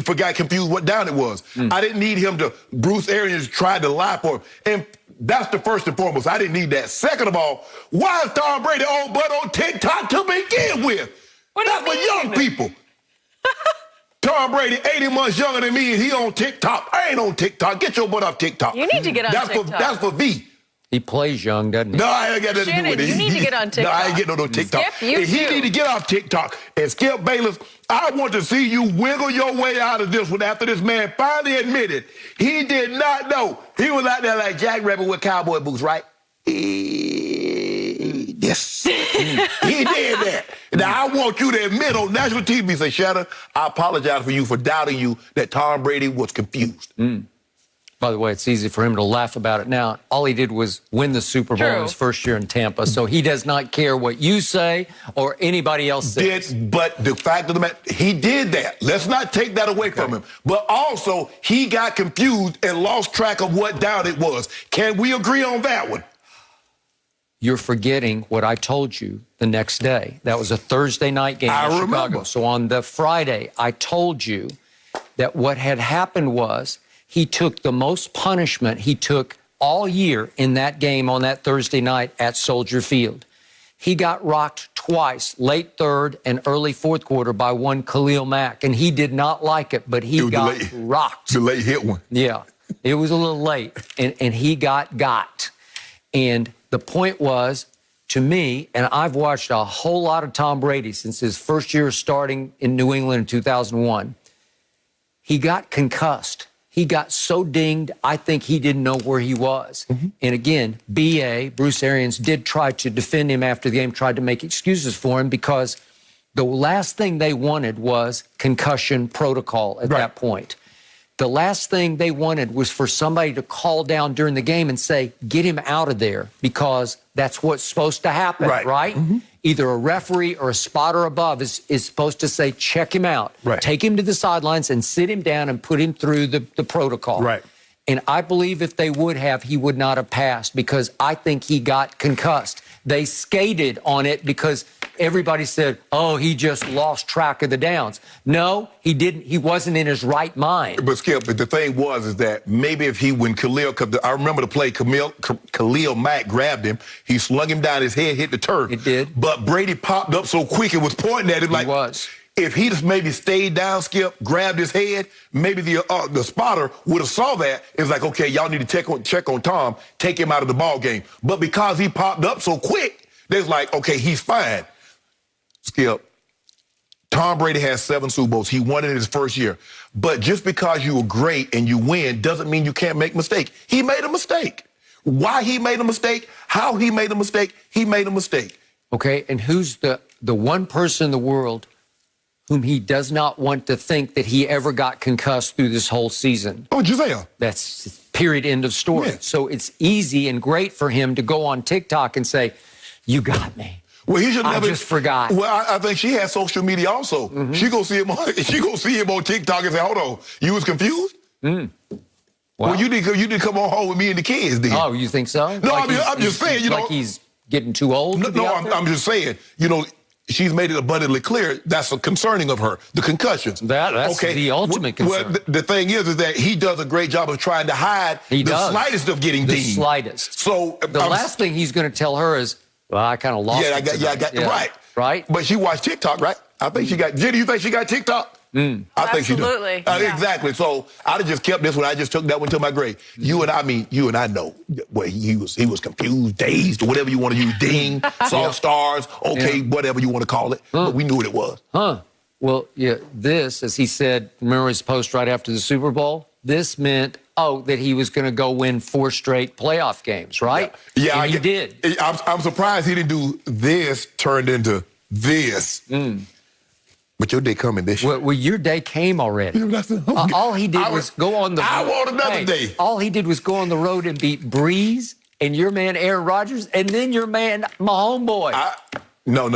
forgot confused what down it was. I didn't need him to, Bruce Arians tried to lie for him. And that's the first and foremost. I didn't need that. Second of all, why is Tom Brady old butt on TikTok to begin with? That's for young people. Tom Brady, 80 months younger than me, and he on TikTok. I ain't on TikTok. Get your butt off TikTok. You need to get on TikTok. That's for V. He plays young, doesn't he? No, I ain't got nothing to do with it. You need to get on TikTok. No, I ain't getting no TikTok. Skip, you He too. need to get off TikTok. And Skip Bayless, I want to see you wiggle your way out of this one after this man finally admitted he did not know. He was out there like Jack Rabbit with cowboy boots, right? Yes. He did that. Now, I want you to admit on national TV, say, Shannon, I apologize for you for doubting you that Tom Brady was confused. By the way, it's easy for him to laugh about it now. All he did was win the Super Bowl in his first year in Tampa, so he does not care what you say or anybody else says. But the fact of the matter, he did that. Let's not take that away from him. But also, he got confused and lost track of what down it was. Can we agree on that one? You're forgetting what I told you the next day. That was a Thursday night game in Chicago. Remember. So on the Friday, I told you that what had happened was he took the most punishment he took all year in that game on that Thursday night at Soldier Field. He got rocked twice, late third and early fourth quarter, by one Khalil Mack, and he did not like it, but he got rocked. The late hit one. Yeah, it was a little late, and he got. And the point was, to me, and I've watched a whole lot of Tom Brady since his first year starting in New England in 2001, he got concussed. He got so dinged, I think he didn't know where he was. And again, B.A., Bruce Arians, did try to defend him after the game, tried to make excuses for him, because the last thing they wanted was concussion protocol at that point. The last thing they wanted was for somebody to call down during the game and say, get him out of there, because that's what's supposed to happen, right? Either a referee or a spotter above is supposed to say, check him out, take him to the sidelines and sit him down and put him through the protocol. And I believe if they would have, he would not have passed, because I think he got concussed. They skated on it because everybody said, oh, he just lost track of the downs. No, he didn't. He wasn't in his right mind. But Skip, but the thing is that maybe if when Khalil, I remember the play, Khalil Mack grabbed him, he slung him down, his head hit the turf. It did. But Brady popped up so quick, it was pointing at him like. He was. If he just maybe stayed down, Skip, grabbed his head, maybe the spotter would have saw that. It's like, okay, y'all need to check on Tom, take him out of the ball game. But because he popped up so quick, they're like, okay, he's fine. Skip, Tom Brady has 7 Super Bowls. He won it in his first year. But just because you were great and you win doesn't mean you can't make mistakes. He made a mistake. Why he made a mistake, how he made a mistake, he made a mistake. Okay, and who's the one person in the world whom he does not want to think that he ever got concussed through this whole season? Oh, Giselle. That's period, end of story. Yeah. So it's easy and great for him to go on TikTok and say, you got me. Well, he should never. I just forgot. Well, I think she has social media also. She go see him on. She go see him on TikTok and say, "Hold on, you was confused." Wow. Well, you did come on home with me and the kids, then. Oh, you think so? No, Like I'm just saying, you know, like he's getting too old. I'm just saying, you know, she's made it abundantly clear that's concerning of her, the concussions. That's the ultimate concern. Well, the thing is that he does a great job of trying to hide slightest of getting the dinged. slightest. So the last thing he's going to tell her is, well, I kind of lost it. I got right. right? But she watched TikTok, right? I think she got. Jenny, you think she got TikTok? I think she do. Absolutely. Yeah. Exactly. So I'd have just kept this one. I just took that one to my grave. You and I know where he was confused, dazed, or whatever you want to use. Ding, saw stars, okay, whatever you want to call it. But we knew what it was. Well, yeah, this, as he said, remember his post right after the Super Bowl? This meant, that he was going to go win 4 straight playoff games, right? Yeah, and he did. I'm surprised he didn't do this turned into this. But your day coming this year. Well, your day came already. All he did was go on the road. I want another day. All he did was go on the road and beat Breeze and your man Aaron Rodgers and then your man, my homeboy. No.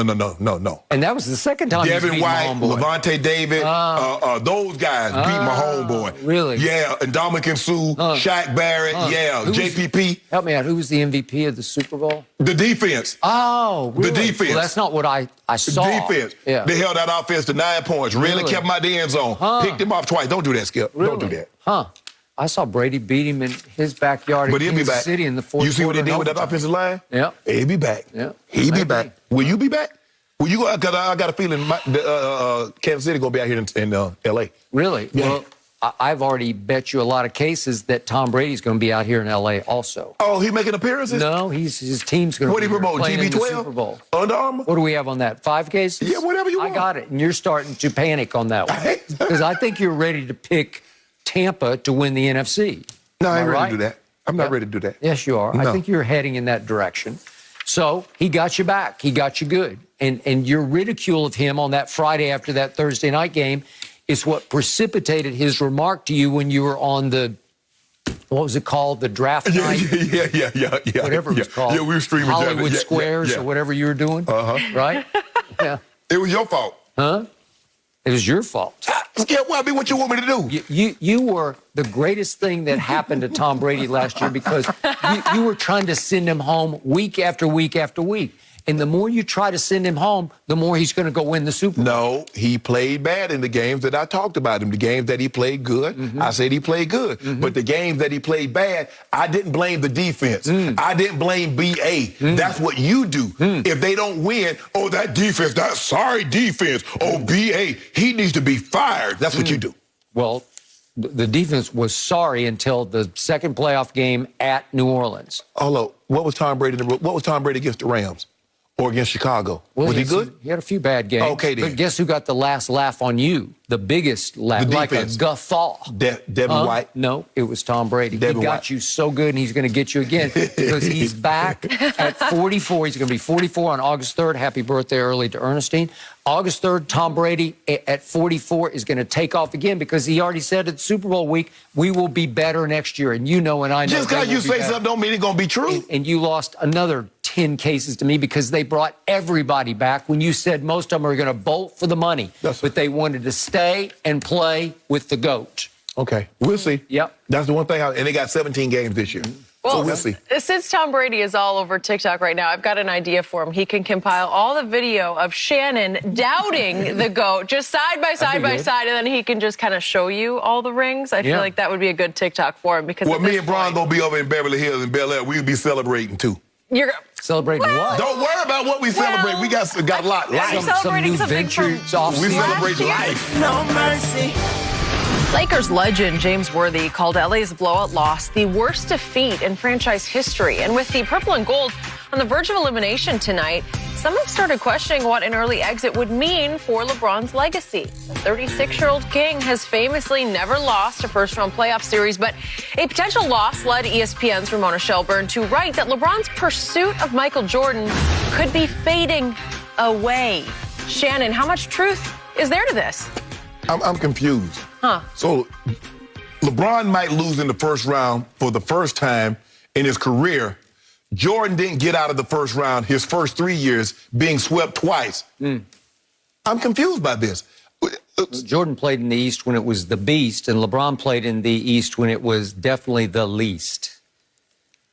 And that was the second time Devin he's White, my homeboy. Levante David, those guys beat my homeboy. Really? Yeah, and Dominican Sue, Shaq Barrett, JPP. Help me out. Who was the MVP of the Super Bowl? The defense. Oh, really? The defense. Well, that's not what I saw. Defense. Yeah. They held that offense to 9 points. Really kept my end zone. Picked him off twice. Don't do that, Skip. Really? Don't do that. I saw Brady beat him in his backyard in Kansas City in the fourth quarter. You see what they did with that offensive line? Yeah. He'll be back. Yeah. He'll be back. Will you be back? Will you go? Because I got a feeling Kansas City going to be out here in L.A. Really? Yeah. Well, I've already bet you a lot of cases that Tom Brady's going to be out here in L.A. also. Oh, he making appearances? No, his team's going to be playing in the Super Bowl. Under Armour? What do we have on that? 5 cases? Yeah, whatever you want. I got it, and you're starting to panic on that one. Because I think you're ready to pick Tampa to win the NFC. No, I ain't ready to do that. I'm not ready to do that. Yes, you are. No. I think you're heading in that direction. So he got you back. He got you good. And your ridicule of him on that Friday after that Thursday night game is what precipitated his remark to you when you were on the, what was it called? The draft night? Yeah. Whatever it was called. Yeah, we were streaming Hollywood Squares or whatever you were doing. Right? Yeah. It was your fault. It was your fault. Skip, what you want me to do? You were the greatest thing that happened to Tom Brady last year because you were trying to send him home week after week after week. And the more you try to send him home, the more he's going to go win the Super Bowl. No, he played bad in the games that I talked about him. The games that he played good, I said he played good. But the games that he played bad, I didn't blame the defense. I didn't blame BA. That's what you do. If they don't win, that defense, that sorry defense. BA, he needs to be fired. That's what you do. Well, the defense was sorry until the second playoff game at New Orleans. Hello, what was Tom Brady against the Rams? Or against Chicago? Well, was he good? He had a few bad games. Okay, then. But guess who got the last laugh on you? The biggest laugh, like a guffaw. Devin White? No, it was Tom Brady. He got you so good, and he's going to get you again because he's back at 44. He's going to be 44 on August 3rd. Happy birthday early to Ernestine. August 3rd, Tom Brady at 44 is going to take off again because he already said at Super Bowl week, we will be better next year. And you know and I know. Just because you say something don't mean it's going to be true. And you lost another 10 cases to me because they brought everybody back when you said most of them are going to bolt for the money. But they wanted to stay and play with the GOAT. Okay, we'll see. Yep. That's the one thing. And they got 17 games this year. Well, so we'll see. Since Tom Brady is all over TikTok right now, I've got an idea for him. He can compile all the video of Shannon doubting the GOAT, just side by side, and then he can just kind of show you all the rings. I feel like that would be a good TikTok for him. Because me and Bron going to be over in Beverly Hills and Bel Air. We'll be celebrating, too. You're celebrating what? Don't worry about what we celebrate. We got a lot. Life. Some new ventures off. We celebrate life. No mercy. Lakers legend James Worthy called LA's blowout loss the worst defeat in franchise history. And with the purple and gold on the verge of elimination tonight, some have started questioning what an early exit would mean for LeBron's legacy. The 36-year-old King has famously never lost a first-round playoff series, but a potential loss led ESPN's Ramona Shelburne to write that LeBron's pursuit of Michael Jordan could be fading away. Shannon, how much truth is there to this? I'm confused. So LeBron might lose in the first round for the first time in his career. Jordan didn't get out of the first round his first 3 years, being swept twice. I'm confused by this. Jordan played in the East when it was the beast, and LeBron played in the East when it was definitely the least.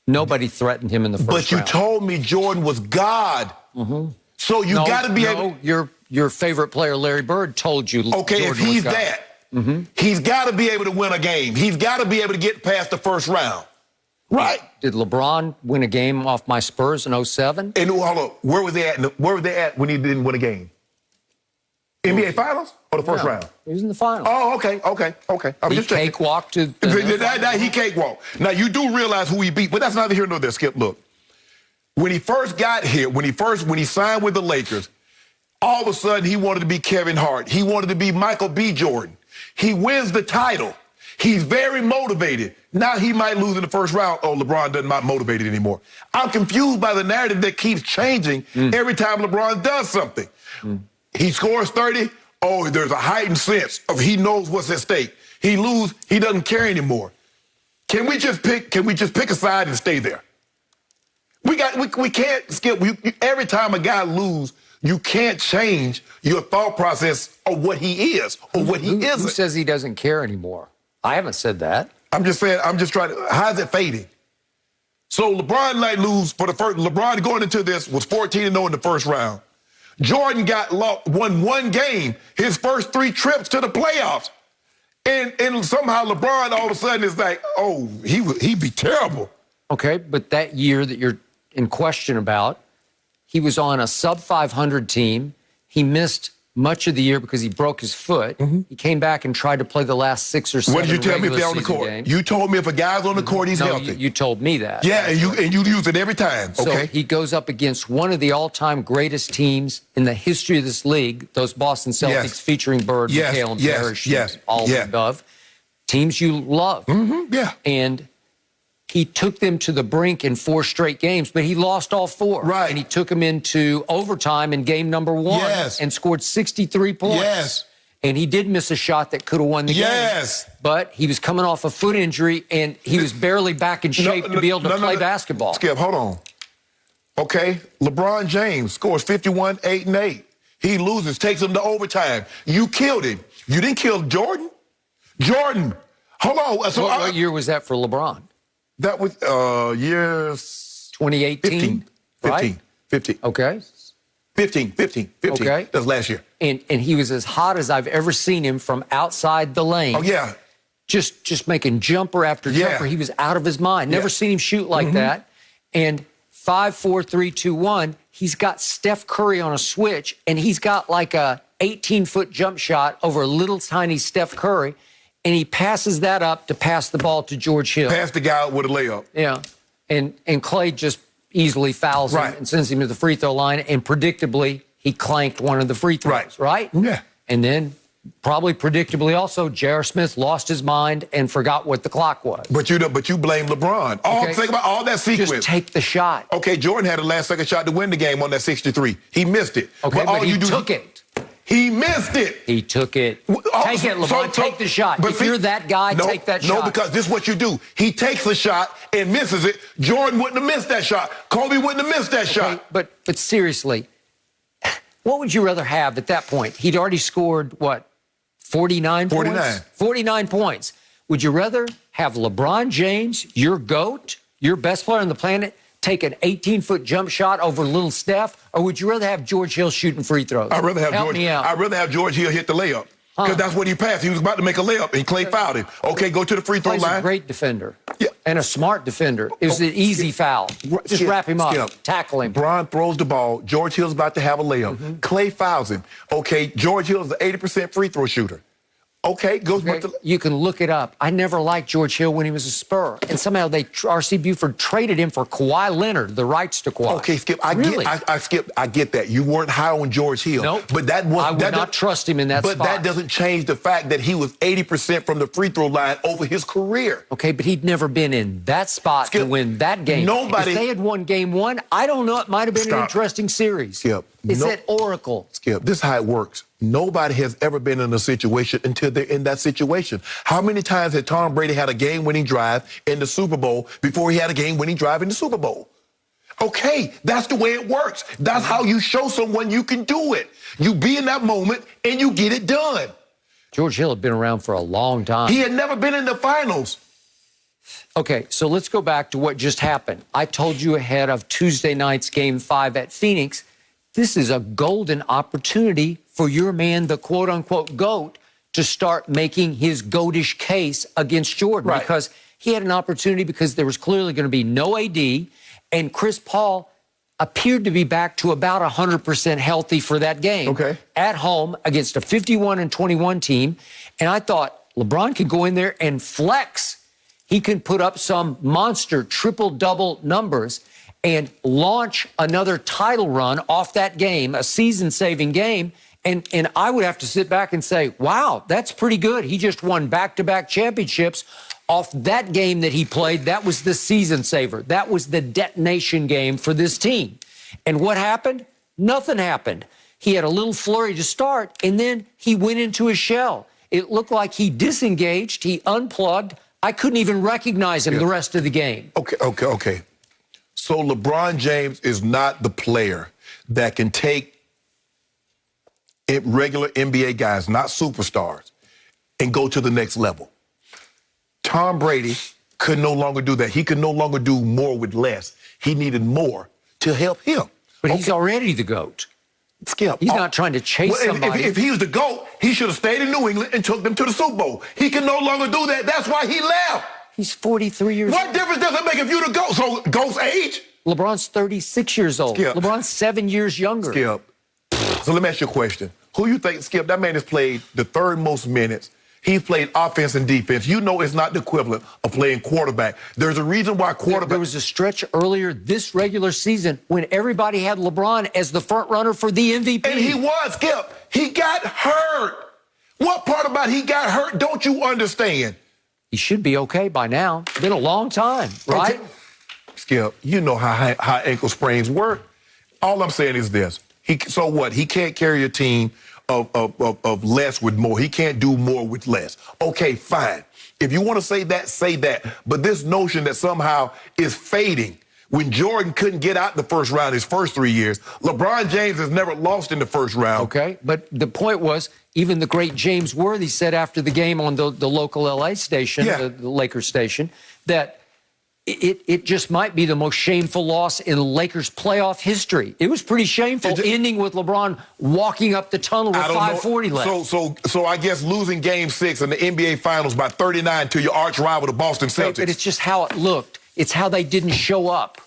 Nobody threatened him in the first round. But you told me Jordan was God. So you got to be able... Your favorite player, Larry Bird, told you Okay, Jordan if he's was God. that, he's got to be able to win a game. He's got to be able to get past the first round. Right. Did LeBron win a game off my Spurs in 07? And hold up, where were they at when he didn't win a game? NBA Finals or the first round? He was in the finals. Oh, okay. He cakewalked to he cakewalked. Now, you do realize who he beat, but that's neither here nor there, Skip. Look, when he first got here, when he signed with the Lakers, all of a sudden he wanted to be Kevin Hart. He wanted to be Michael B. Jordan. He wins the title. He's very motivated. Now he might lose in the first round. Oh, LeBron doesn't not motivated anymore. I'm confused by the narrative that keeps changing every time LeBron does something. He scores 30. Oh, there's a heightened sense of he knows what's at stake. He loses, he doesn't care anymore. Can we just pick a side and stay there? We can't, Skip. Every time a guy loses, you can't change your thought process of what he is or what he isn't. Who says he doesn't care anymore? I haven't said that. I'm just saying, how's it fading? So LeBron might lose for the first, LeBron going into this was 14-0 in the first round. Jordan won one game, his first 3 trips to the playoffs. And somehow LeBron all of a sudden is like, oh, he'd be terrible. Okay, but that year that you're in question about, he was on a sub-500 team. He missed much of the year because he broke his foot. He came back and tried to play the last 6 or 7 What did you tell me if they're on the court? games. You told me if a guy's on the court, he's healthy. You told me that. Yeah, and you use it every time. Okay. So he goes up against one of the all-time greatest teams in the history of this league, those Boston Celtics featuring Bird, McHale, and Parrish, all of the above. Teams you love. And he took them to the brink in 4 straight games, but he lost all 4. Right. And he took them into overtime in game number 1 and scored 63 points. And he did miss a shot that could have won the game. But he was coming off a foot injury, and he was barely back in shape to be able to play basketball. Skip, hold on. Okay, LeBron James scores 51, 8, and 8. He loses, takes him to overtime. You killed him. You didn't kill Jordan. Jordan, hold on. So what year was that for LeBron? That was years 2018, 15. Okay. 15. Okay. That was last year. And he was as hot as I've ever seen him from outside the lane. Oh, yeah. Just making jumper after jumper. He was out of his mind. Never seen him shoot like that. And 5, 4, 3, 2, 1, he's got Steph Curry on a switch, and he's got like a 18-foot jump shot over a little tiny Steph Curry. And he passes that up to pass the ball to George Hill. Pass the guy out with a layup. Yeah. And Clay just easily fouls him and sends him to the free throw line. And predictably, he clanked one of the free throws, right? Yeah. And then, probably predictably also, J.R. Smith lost his mind and forgot what the clock was. But you blame LeBron. Think about all that sequence. Just take the shot. Okay, Jordan had a last-second shot to win the game on that 63. He missed it. Okay, but he took it. He missed it. He took it. Take it, LeBron. Take the shot. But if you're that guy, take that shot. No, because this is what you do. He takes the shot and misses it. Jordan wouldn't have missed that shot. Kobe wouldn't have missed that shot. But seriously, what would you rather have at that point? He'd already scored, what, 49 points? 49 points. Would you rather have LeBron James, your GOAT, your best player on the planet, take an 18-foot jump shot over little Steph, or would you rather have George Hill shooting free throws? I'd rather have Help me out. I'd rather have George Hill hit the layup. Because that's what he passed. He was about to make a layup, and Clay fouled him. Okay, go to the free throw line. He's a great defender and a smart defender. It was an easy foul. Just wrap him up, tackle him. LeBron throws the ball. George Hill's about to have a layup. Clay fouls him. Okay, George Hill's an 80% free throw shooter. Okay, you can look it up. I never liked George Hill when he was a Spur. And somehow R.C. Buford traded him for Kawhi Leonard, the rights to Kawhi. Okay, Skip, I get that. You weren't high on George Hill. Nope. But I would not trust him in that spot. But that doesn't change the fact that he was 80% from the free throw line over his career. Okay, but he'd never been in that spot to win that game. If they had won game 1, I don't know, it might have been an interesting series. Skip. It's that oracle. Skip, this is how it works. Nobody has ever been in a situation until they're in that situation. How many times had Tom Brady had a game-winning drive in the Super Bowl before he had a game-winning drive in the Super Bowl? Okay, that's the way it works. That's how you show someone you can do it. You be in that moment and you get it done. George Hill had been around for a long time. He had never been in the finals. Okay, so let's go back to what just happened. I told you ahead of Tuesday night's Game 5 at Phoenix, this is a golden opportunity for your man, the quote-unquote GOAT, to start making his goatish case against Jordan. Because he had an opportunity because there was clearly going to be no AD, and Chris Paul appeared to be back to about 100% healthy for that game. Okay. At home against a 51-21 team. And I thought LeBron could go in there and flex. He can put up some monster triple-double numbers and launch another title run off that game, a season-saving game. And I would have to sit back and say, wow, that's pretty good. He just won back-to-back championships off that game that he played. That was the season saver. That was the detonation game for this team. And what happened? Nothing happened. He had a little flurry to start, and then he went into a shell. It looked like he disengaged. He unplugged. I couldn't even recognize him the rest of the game. Okay. So LeBron James is not the player that can take regular NBA guys, not superstars, and go to the next level. Tom Brady could no longer do that. He could no longer do more with less. He needed more to help him. But he's already the GOAT. Skip. He's not trying to chase somebody. If he was the GOAT, he should have stayed in New England and took them to the Super Bowl. He can no longer do that. That's why he left. He's 43 years old. What difference does it make if you the GOAT? So GOAT's age? LeBron's 36 years old. Skip. LeBron's 7 years younger. Skip. So let me ask you a question. Who you think, Skip, that man has played the third most minutes. He's played offense and defense. You know it's not the equivalent of playing quarterback. There's a reason why quarterback... There was a stretch earlier this regular season when everybody had LeBron as the front runner for the MVP. And he was, Skip. He got hurt. What part about he got hurt don't you understand? He should be okay by now. It's been a long time, right? Okay. Skip, you know how ankle sprains work. All I'm saying is this. So what? He can't carry a team of less with more. He can't do more with less. Okay, fine. If you want to say that, say that. But this notion that somehow is fading. When Jordan couldn't get out the first round his first 3 years, LeBron James has never lost in the first round. Okay, but the point was, even the great James Worthy said after the game on the local LA station, the Lakers station, that it just might be the most shameful loss in Lakers playoff history. It was pretty shameful, ending with LeBron walking up the tunnel with 5:40 left. So I guess losing Game 6 in the NBA Finals by 39 to your arch rival, the Boston Celtics. But it's just how it looked. It's how they didn't show up.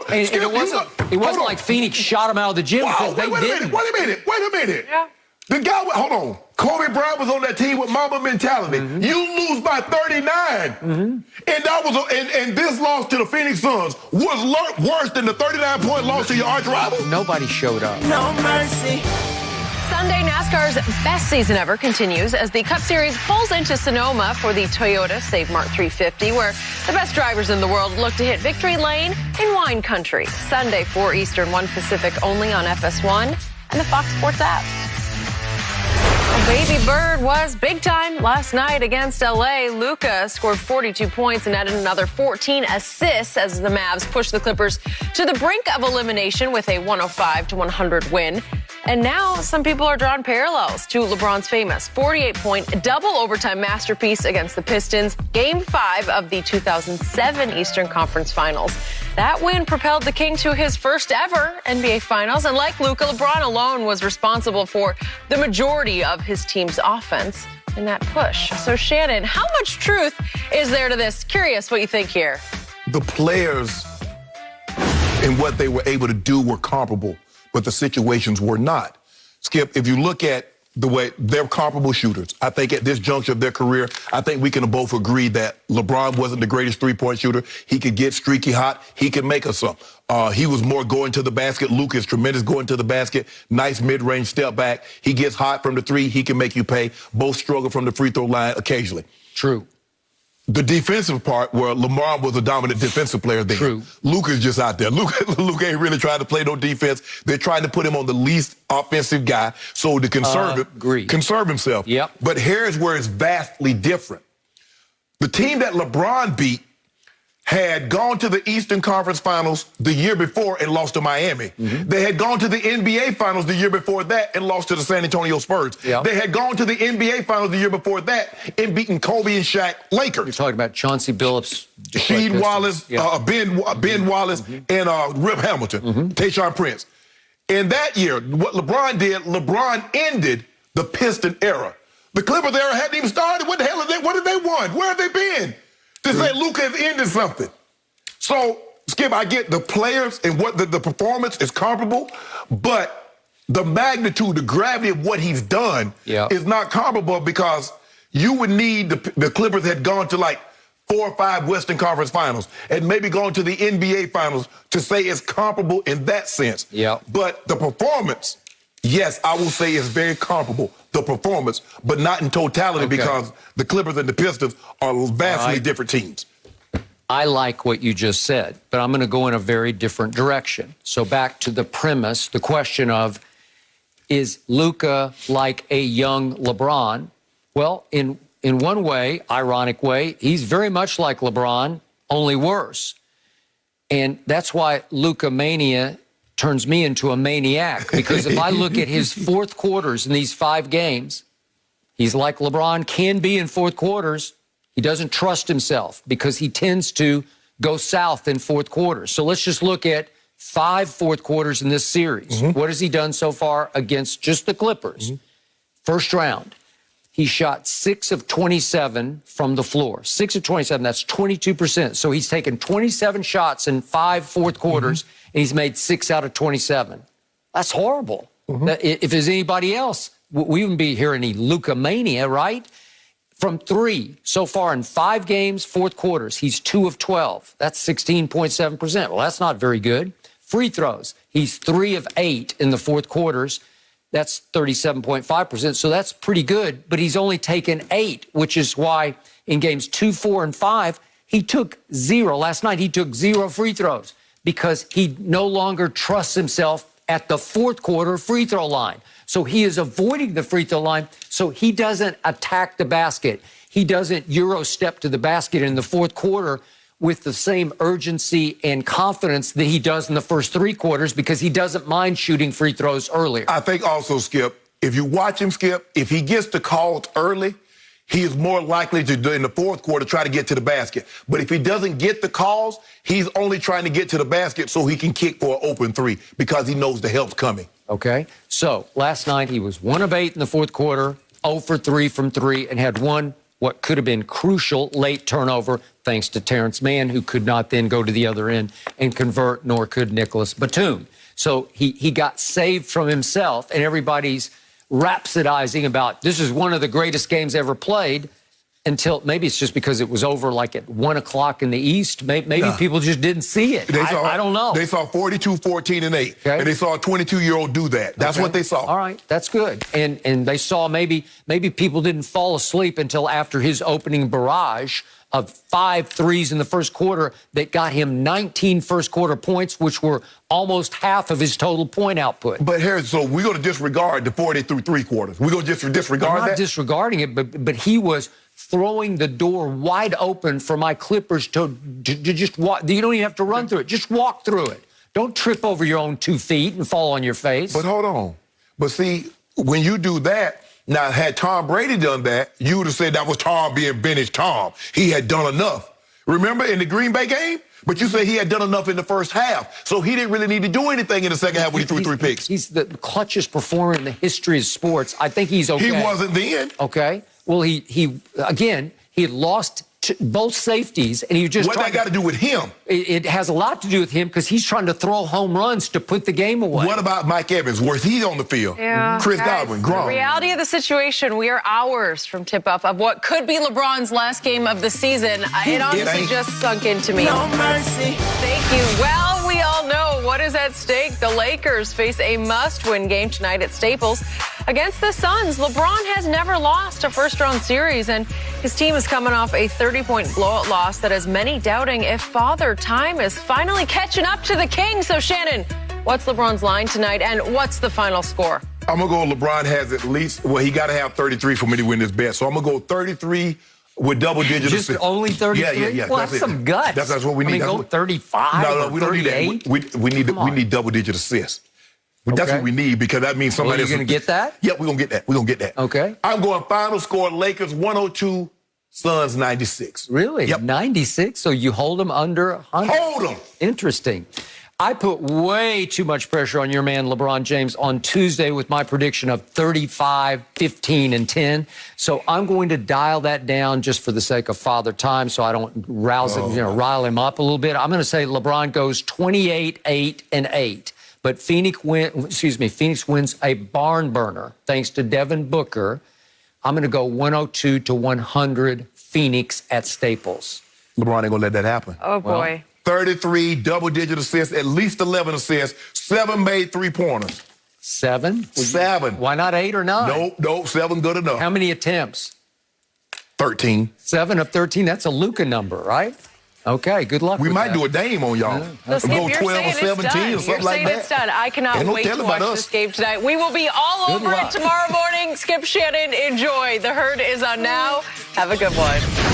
And it wasn't like Phoenix shot him out of the gym because they didn't. Wait a minute. Yeah. The guy, hold on. Kobe Bryant was on that team with Mamba mentality. Mm-hmm. You lose by 39. Mm-hmm. And this loss to the Phoenix Suns was worse than the 39-point loss to your arch rival? Nobody showed up. No mercy. Sunday, NASCAR's best season ever continues as the Cup Series pulls into Sonoma for the Toyota Save Mart 350, where the best drivers in the world look to hit victory lane in wine country. Sunday, 4 Eastern, 1 Pacific, only on FS1 and the Fox Sports app. Baby Bird was big time last night against LA. Luka scored 42 points and added another 14 assists as the Mavs pushed the Clippers to the brink of elimination with a 105-100 win. And now some people are drawing parallels to LeBron's famous 48-point double overtime masterpiece against the Pistons, Game 5 of the 2007 Eastern Conference Finals. That win propelled the King to his first ever NBA Finals. And like Luka, LeBron alone was responsible for the majority of his team's offense in that push. So, Shannon, how much truth is there to this? Curious what you think here. The players and what they were able to do were comparable, but the situations were not. Skip, if you look at the way they're comparable shooters, I think at this juncture of their career, I think we can both agree that LeBron wasn't the greatest three-point shooter. He could get streaky hot. He could make us some. He was more going to the basket. Luka is tremendous going to the basket. Nice mid-range step back. He gets hot from the three. He can make you pay. Both struggle from the free throw line occasionally. True. The defensive part, where Lamar was a dominant defensive player there. True. Luka's just out there. Luka ain't really trying to play no defense. They're trying to put him on the least offensive guy so to conserve himself. Yep. But here's where it's vastly different. The team that LeBron beat had gone to the Eastern Conference Finals the year before and lost to Miami. Mm-hmm. They had gone to the NBA Finals the year before that and lost to the San Antonio Spurs. Yep. They had gone to the NBA Finals the year before that and beaten Kobe and Shaq Lakers. You're talking about Chauncey Billups, Sheed Wallace, Ben Wallace, and Rip Hamilton, Tayshaun Prince. In that year, what LeBron did, LeBron ended the Piston era. The Clippers era hadn't even started. What the hell are they? What have they won? Where have they been? to say Luka is into something. So, Skip, I get the players and what the performance is comparable, but the magnitude, the gravity of what he's done is not comparable because you would need the Clippers had gone to like 4 or 5 Western Conference Finals and maybe gone to the NBA Finals to say it's comparable in that sense. But the performance, yes, I will say it's very comparable, the performance, but not in totality because the Clippers and the Pistons are vastly different teams. I like what you just said, but I'm going to go in a very different direction. So back to the premise, the question of, is Luka like a young LeBron? Well, in one way, ironic way, he's very much like LeBron, only worse. And that's why Luka mania turns me into a maniac, because if I look at his fourth quarters in these 5 games, he's like LeBron can be in fourth quarters. He doesn't trust himself because he tends to go south in fourth quarters. So let's just look at 5 fourth quarters in this series. What has he done so far against just the Clippers? First round, he shot 6 of 27 from the floor. 6 of 27, that's 22%. So he's taken 27 shots in 5 fourth quarters, and he's made 6 out of 27. That's horrible. If there's anybody else, we wouldn't be hearing any Luka mania, right? From 3 so far in 5 games, fourth quarters, he's 2 of 12. That's 16.7%. Well, that's not very good. Free throws, he's 3 of 8 in the fourth quarters. That's 37.5%. So that's pretty good, but he's only taken 8, which is why in games 2, 4, and 5, he took 0. Last night, he took 0 free throws because he no longer trusts himself at the fourth quarter free throw line. So he is avoiding the free throw line, so he doesn't attack the basket. He doesn't Euro step to the basket in the fourth quarter with the same urgency and confidence that he does in the first 3 quarters because he doesn't mind shooting free throws earlier. I think also, Skip, if you watch him, Skip, if he gets the calls early, he is more likely to, in the fourth quarter, try to get to the basket. But if he doesn't get the calls, he's only trying to get to the basket so he can kick for an open 3 because he knows the help's coming. Okay, so last night he was 1 of 8 in the fourth quarter, 0 for 3 from 3, and had one what could have been crucial late turnover thanks to Terrence Mann, who could not then go to the other end and convert, nor could Nicholas Batum. So he got saved from himself, and everybody's rhapsodizing about this is one of the greatest games ever played until maybe it's just because it was over like at 1 o'clock in the East. Maybe people just didn't see it. I don't know. They saw 42, 14, and 8. Okay. And they saw a 22-year-old do that. That's what they saw. All right, that's good. And they saw maybe people didn't fall asleep until after his opening barrage of 5 threes in the first quarter that got him 19 first quarter points, which were almost half of his total point output. But Harris, so we're going to disregard the 40 through 3 quarters. We're going to just disregard that? I'm not disregarding it, but he was throwing the door wide open for my Clippers to just walk. You don't even have to run through it. Just walk through it. Don't trip over your own 2 feet and fall on your face. But hold on. But see, when you do that, now, had Tom Brady done that, you would have said that was Tom being vintage Tom. He had done enough. Remember in the Green Bay game? But you say he had done enough in the first half. So he didn't really need to do anything in the second half when he threw 3 picks. He's the clutchest performer in the history of sports. I think he's okay. He wasn't then. Okay. Well, he had lost both safeties, and he just what that got to do with him? It has a lot to do with him because he's trying to throw home runs to put the game away. What about Mike Evans? Was he on the field? Yeah. Chris Godwin, Gronk. The reality of the situation, we are hours from tip-off of what could be LeBron's last game of the season. It honestly just sunk into me. No mercy. Thank you. Well, we all know what is at stake. The Lakers face a must-win game tonight at Staples against the Suns. LeBron has never lost a first-round series, and his team is coming off a 30-point blowout loss that has many doubting if Father Time is finally catching up to the King. So, Shannon, what's LeBron's line tonight, and what's the final score? I'm going to go LeBron has at least, well, he got to have 33 for me to win this bet. So I'm going to go 33 with double-digit assists. Just only 33? Yeah. Well, that's some guts. That's what we need. Go 35 No, we don't need that. We need double-digit assists. Okay. That's what we need because that means somebody else. Are you going to get that? Yeah, we're going to get that. Okay. I'm going final score, Lakers 102, Suns 96. Really? Yep. 96? So you hold them under 100? Hold them. Interesting. I put way too much pressure on your man, LeBron James, on Tuesday with my prediction of 35, 15, and 10. So I'm going to dial that down just for the sake of father time so I don't rile him up a little bit. I'm going to say LeBron goes 28, 8, and 8. But Phoenix wins a barn burner thanks to Devin Booker. I'm going to go 102-100 Phoenix at Staples. LeBron ain't going to let that happen. Oh, boy. 33 double-digit assists, at least 11 assists, 7 made three-pointers. 7? 7. Why not 8 or 9? Nope, 7 good enough. How many attempts? 13. 7 of 13, that's a Luka number, right? Okay, good luck We with might that. do a game on y'all. So, Skip, Go you're 12 saying or 17 it's done. or something You're like saying that. it's done. I cannot Ain't no wait to telling watch about this us. game tonight. We will be all Good over luck. it tomorrow morning. Skip, Shannon, enjoy. The Herd is on now. Have a good one.